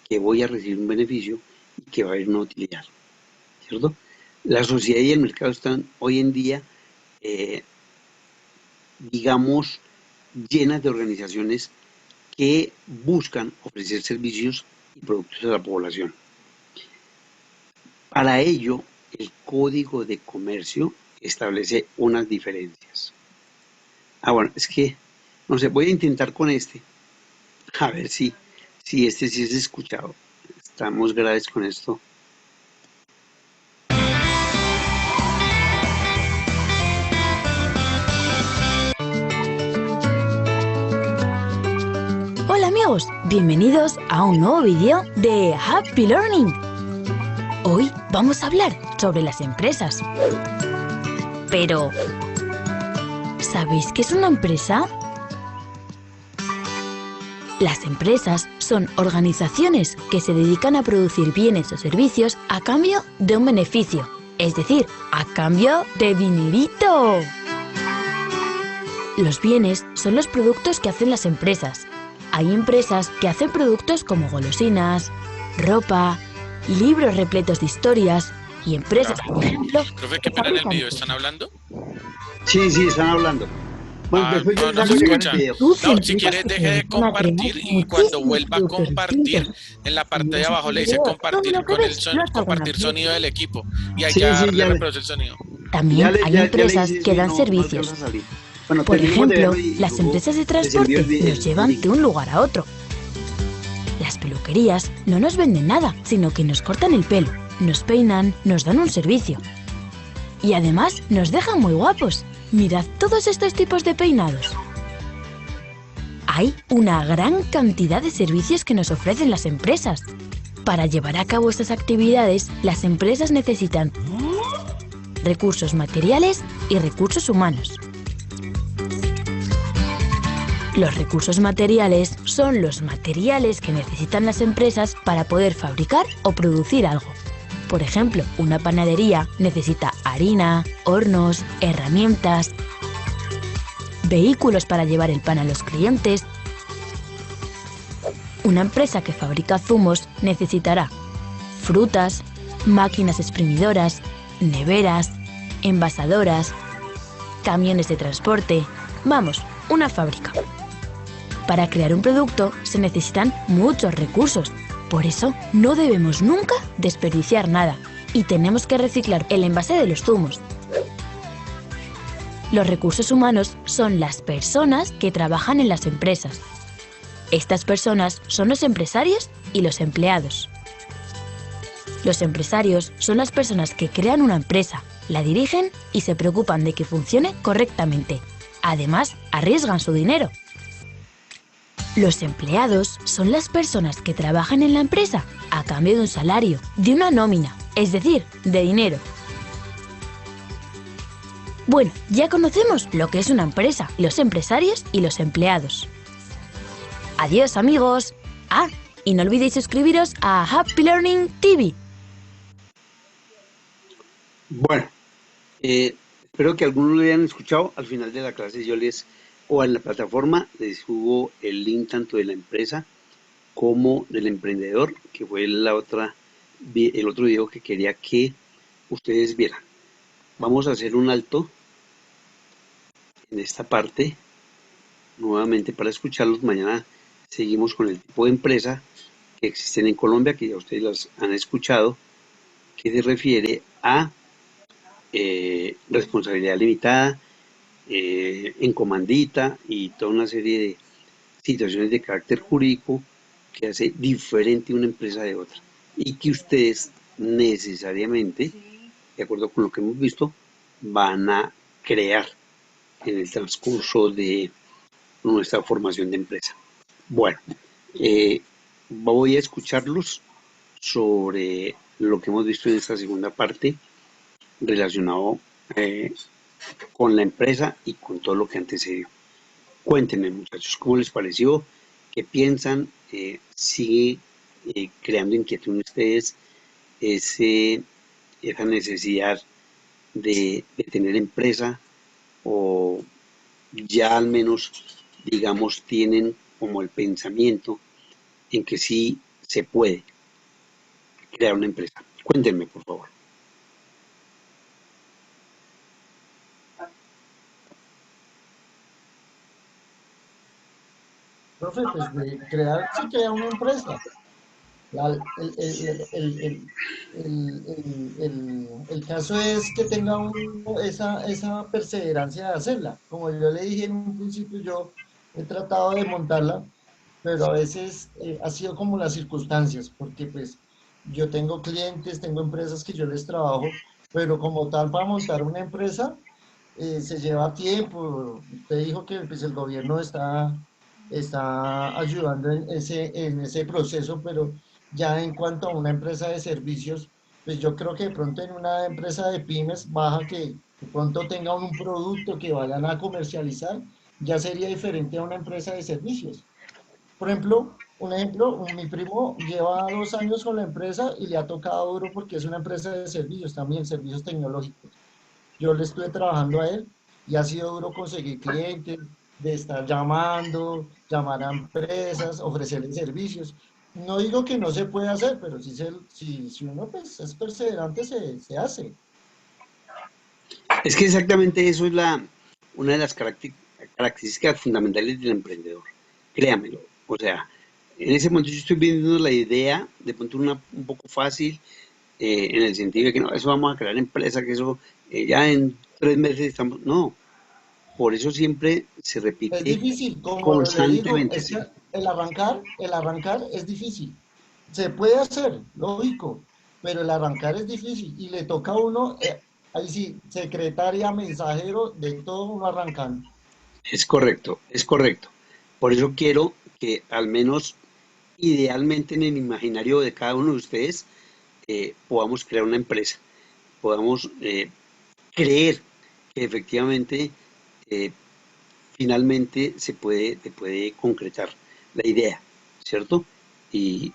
que voy a recibir un beneficio y que va a haber una utilidad, ¿cierto? La sociedad y el mercado están hoy en día, digamos, llenas de organizaciones que buscan ofrecer servicios y productos a la población. Para ello, el Código de Comercio establece unas diferencias. Bueno, es que, no sé, voy a intentar con este, a ver si este sí es escuchado. Estamos graves con esto. Hola amigos, bienvenidos a un nuevo vídeo de Happy Learning. Hoy vamos a hablar sobre las empresas. Pero, ¿sabéis qué es una empresa? Las empresas son organizaciones que se dedican a producir bienes o servicios a cambio de un beneficio, es decir, a cambio de dinerito. Los bienes son los productos que hacen las empresas. Hay empresas que hacen productos como golosinas, ropa, libros repletos de historias y empresas, por ejemplo... Profe, ¿qué pena en el vídeo? ¿Están hablando? Sí, están hablando. Bueno, Ah, después yo no, les no se hago llegar el escucha. video. Tus No, si empresas quiere que deje de comienzan a crear compartir y cuando muchísimos vuelva a productos compartir, distintos. en la Si parte de miras abajo este le dice video, todo compartir lo que con el ves lo has compartir alguna sonido vez. del equipo y ahí Sí, ya sí, le reproduce el sonido. También hay ya le empresas hice que eso y dan no servicios. alcanza a salir. Bueno, Por terminemos de ejemplo, verlo y las luego empresas de les envío transporte nos llevan link. de un lugar a otro. Las peluquerías no nos venden nada, sino que nos cortan el pelo, nos peinan, nos dan un servicio. Y además nos dejan muy guapos. Mirad todos estos tipos de peinados. Hay una gran cantidad de servicios que nos ofrecen las empresas. Para llevar a cabo estas actividades, las empresas necesitan recursos materiales y recursos humanos. Los recursos materiales son los materiales que necesitan las empresas para poder fabricar o producir algo. Por ejemplo, una panadería necesita harina, hornos, herramientas, vehículos para llevar el pan a los clientes. Una empresa que fabrica zumos necesitará frutas, máquinas exprimidoras, neveras, envasadoras, camiones de transporte. Vamos, una fábrica. Para crear un producto se necesitan muchos recursos. Por eso no debemos nunca desperdiciar nada y tenemos que reciclar el envase de los zumos. Los recursos humanos son las personas que trabajan en las empresas. Estas personas son los empresarios y los empleados. Los empresarios son las personas que crean una empresa, la dirigen y se preocupan de que funcione correctamente. Además, arriesgan su dinero. Los empleados son las personas que trabajan en la empresa a cambio de un salario, de una nómina, es decir, de dinero. Bueno, ya conocemos lo que es una empresa, los empresarios y los empleados. Adiós, amigos. Ah, y no olvidéis suscribiros a Happy Learning TV. Bueno, espero que algunos lo hayan escuchado. Al final de la clase o en la plataforma, les subo el link tanto de la empresa como del emprendedor, que fue el otro video que quería que ustedes vieran. Vamos a hacer un alto en esta parte, nuevamente para escucharlos. Mañana seguimos con el tipo de empresa que existen en Colombia, que ya ustedes las han escuchado, que se refiere a responsabilidad limitada, en comandita y toda una serie de situaciones de carácter jurídico que hace diferente una empresa de otra y que ustedes necesariamente, de acuerdo con lo que hemos visto, van a crear en el transcurso de nuestra formación de empresa. Bueno, voy a escucharlos sobre lo que hemos visto en esta segunda parte relacionado con la empresa y con todo lo que antecedió. Cuéntenme, muchachos, ¿cómo les pareció? ¿Qué piensan? ¿Sigue creando inquietud en ustedes esa necesidad de tener empresa, o ya al menos, digamos, tienen como el pensamiento en que sí se puede crear una empresa? Cuéntenme, por favor. Profe, pues de crear, sí crea una empresa. El caso es que tenga esa perseverancia de hacerla. Como yo le dije en un principio, yo he tratado de montarla, pero a veces ha sido como las circunstancias, porque pues yo tengo clientes, tengo empresas que yo les trabajo, pero como tal para montar una empresa se lleva tiempo. Usted dijo que pues, el gobierno está ayudando en ese proceso, pero ya en cuanto a una empresa de servicios, pues yo creo que de pronto en una empresa de pymes baja que de pronto tenga un producto que vayan a comercializar, ya sería diferente a una empresa de servicios. Por ejemplo, mi primo lleva 2 años con la empresa y le ha tocado duro porque es una empresa de servicios también, servicios tecnológicos. Yo le estuve trabajando a él y ha sido duro conseguir clientes, de estar llamar a empresas, ofrecerles servicios. No digo que no se puede hacer, pero si uno pues, es perseverante, se hace. Es que exactamente eso es una de las características fundamentales del emprendedor. Créamelo. O sea, en ese momento yo estoy viendo la idea, de pronto un poco fácil, en el sentido de que no, eso vamos a crear empresa, que eso ya en 3 meses estamos. No, por eso siempre se Es repite difícil, como le digo, constantemente. es ¿Sí? que el arrancar es difícil. Se puede hacer, lógico, pero el arrancar es difícil y le toca a uno, ahí sí, secretaria, mensajero, de todo uno arrancando. Es correcto, es correcto. Por eso quiero que al menos idealmente en el imaginario de cada uno de ustedes podamos crear una empresa, podamos creer que efectivamente eh, finalmente se puede concretar la idea, ¿cierto? Y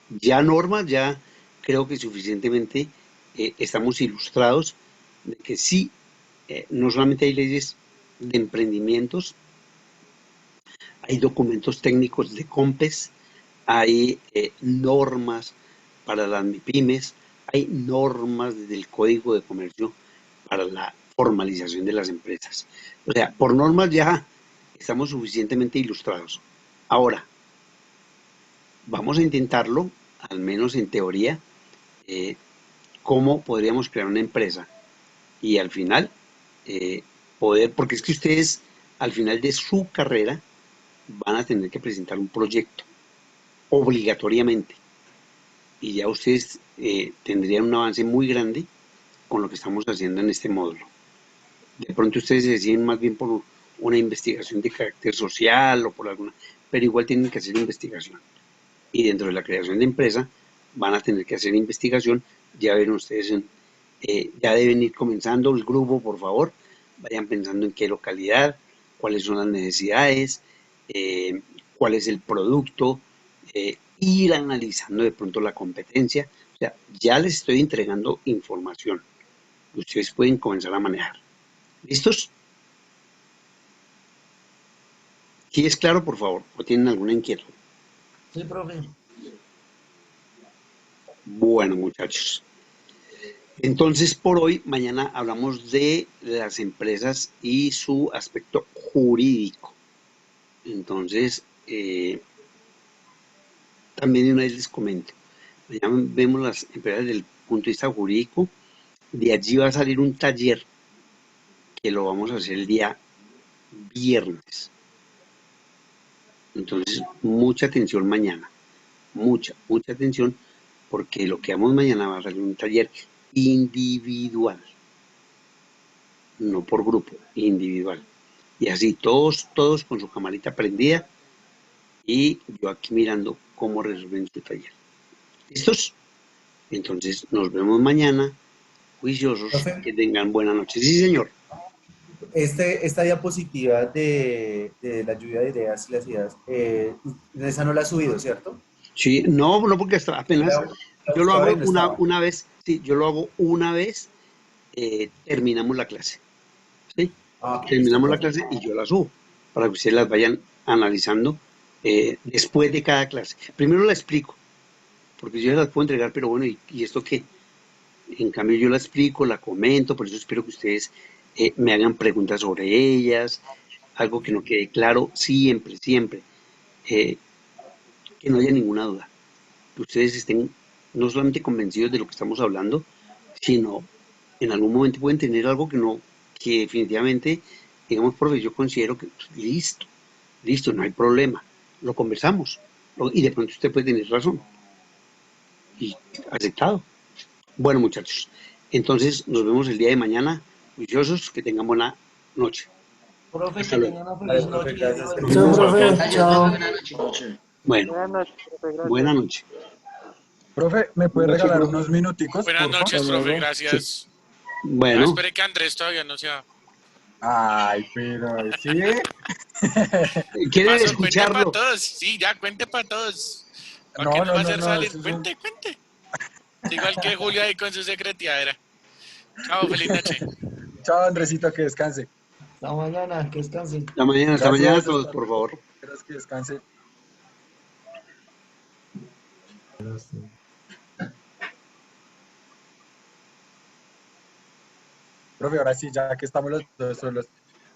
ya Norma, ya creo que suficientemente estamos ilustrados de que sí, no solamente hay leyes de emprendimientos, hay documentos técnicos de COMPES, hay normas para las MIPIMES, hay normas del Código de Comercio para la formalización de las empresas. O sea, por normas ya estamos suficientemente ilustrados. Ahora, vamos a intentarlo, al menos en teoría, cómo podríamos crear una empresa y al final poder, porque es que ustedes al final de su carrera van a tener que presentar un proyecto obligatoriamente y ya ustedes tendrían un avance muy grande con lo que estamos haciendo en este módulo. De pronto ustedes se deciden más bien por una investigación de carácter social o por alguna, pero igual tienen que hacer investigación. Y dentro de la creación de empresa van a tener que hacer investigación. Ya ven ustedes, ya deben ir comenzando el grupo, por favor. Vayan pensando en qué localidad, cuáles son las necesidades, cuál es el producto, ir analizando de pronto la competencia. O sea, ya les estoy entregando información que ustedes pueden comenzar a manejar. ¿Listos? ¿Sí es claro, por favor? ¿O tienen alguna inquietud? Sí, profe. Bueno, muchachos. Entonces, por hoy, mañana hablamos de las empresas y su aspecto jurídico. Entonces, también de una vez les comento. Mañana vemos las empresas desde el punto de vista jurídico. De allí va a salir un taller que lo vamos a hacer el día viernes. Entonces, mucha atención mañana. Mucha atención, porque lo que vamos mañana va a salir un taller individual. No por grupo, individual. Y así todos con su camarita prendida y yo aquí mirando cómo resuelven su taller. ¿Listos? Entonces nos vemos mañana, juiciosos, Profe, que tengan buena noche. Sí, señor. esta diapositiva de la lluvia de ideas y las ideas, esa no la ha subido, ¿cierto? Sí, no, porque hasta apenas La yo lo buscaba hago y no estaba. una vez, sí, yo lo hago una vez, terminamos la clase. ¿Sí? Ah, ok, listo, Terminamos la profe. clase y yo la subo para que ustedes las vayan analizando después de cada clase. Primero la explico, porque yo las puedo entregar, pero bueno, ¿y esto qué? En cambio yo la explico, la comento, por eso espero que ustedes me hagan preguntas sobre ellas, algo que no quede claro, siempre, eh, que no haya ninguna duda, que ustedes estén no solamente convencidos de lo que estamos hablando, sino en algún momento pueden tener algo que definitivamente, digamos, profe, yo considero que pues, listo, no hay problema, lo conversamos, y de pronto usted puede tener razón, y aceptado. Bueno, muchachos, entonces nos vemos el día de mañana, juiciosos, que tengan buena noche. Profe, Hasta que luego. tenga una Vale, feliz profe, noche y Dios lo gracias. Que bendiga. tengan Chao, un buen profe. día. Chao. Bueno, Buenas noches, profe, gracias. buena noche. Profe, ¿me puede Buenas noches, regalar profe. unos minuticos, Buenas porfa? noches, Hasta profe, luego. Sí. gracias. Ah, Bueno, espere que Andrés todavía no se va. Ay, pero sí. ¿Qué quieren pasó? Cuente para escucharlo. todos. Sí, ya, cuente para todos. ¿Para qué No, nos no, va a no, hacer no, salir? eso es un... Cuente. Igual que Julio ahí con su secretiadera. Chao, feliz noche. Chao, Andresito, que descanse. Hasta mañana, que descansen. Hasta mañana a Gracias, todos, hasta por luego. favor. Espero que descanse. Profe, ahora sí, ya que estamos los dos solos,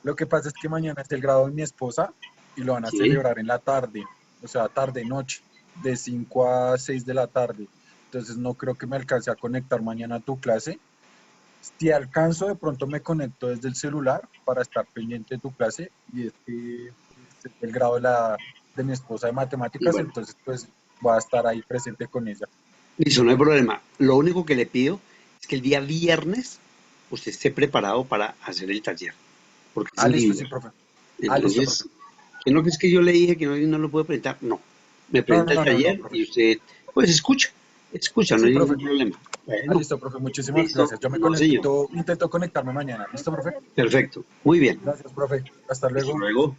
Lo que pasa es que mañana es el grado de mi esposa y lo van a Sí. celebrar en la tarde, o sea, tarde-noche, de 5 a 6 de la tarde. Entonces no creo que me alcance a conectar mañana a tu clase. Si alcanzo, de pronto me conecto desde el celular para estar pendiente de tu clase y es que es el grado de mi esposa de matemáticas, Bueno. entonces pues voy a estar ahí presente con ella. Listo, no hay problema. Lo único que le pido es que el día viernes usted esté preparado para hacer el taller. Porque es Listo, sí, individual. profe. Entonces, Listo, profe. ¿qué no es que yo le dije que no lo puedo presentar? No. Me presenta no, el taller profe. y usted, pues escucha, Sí, no hay profe. ningún problema. Bueno, Listo, profe, muchísimas listo. gracias. Yo me No, señor. intento conectarme mañana. ¿Listo, profe? Perfecto. Muy bien. Gracias, profe. Hasta Hasta luego. luego.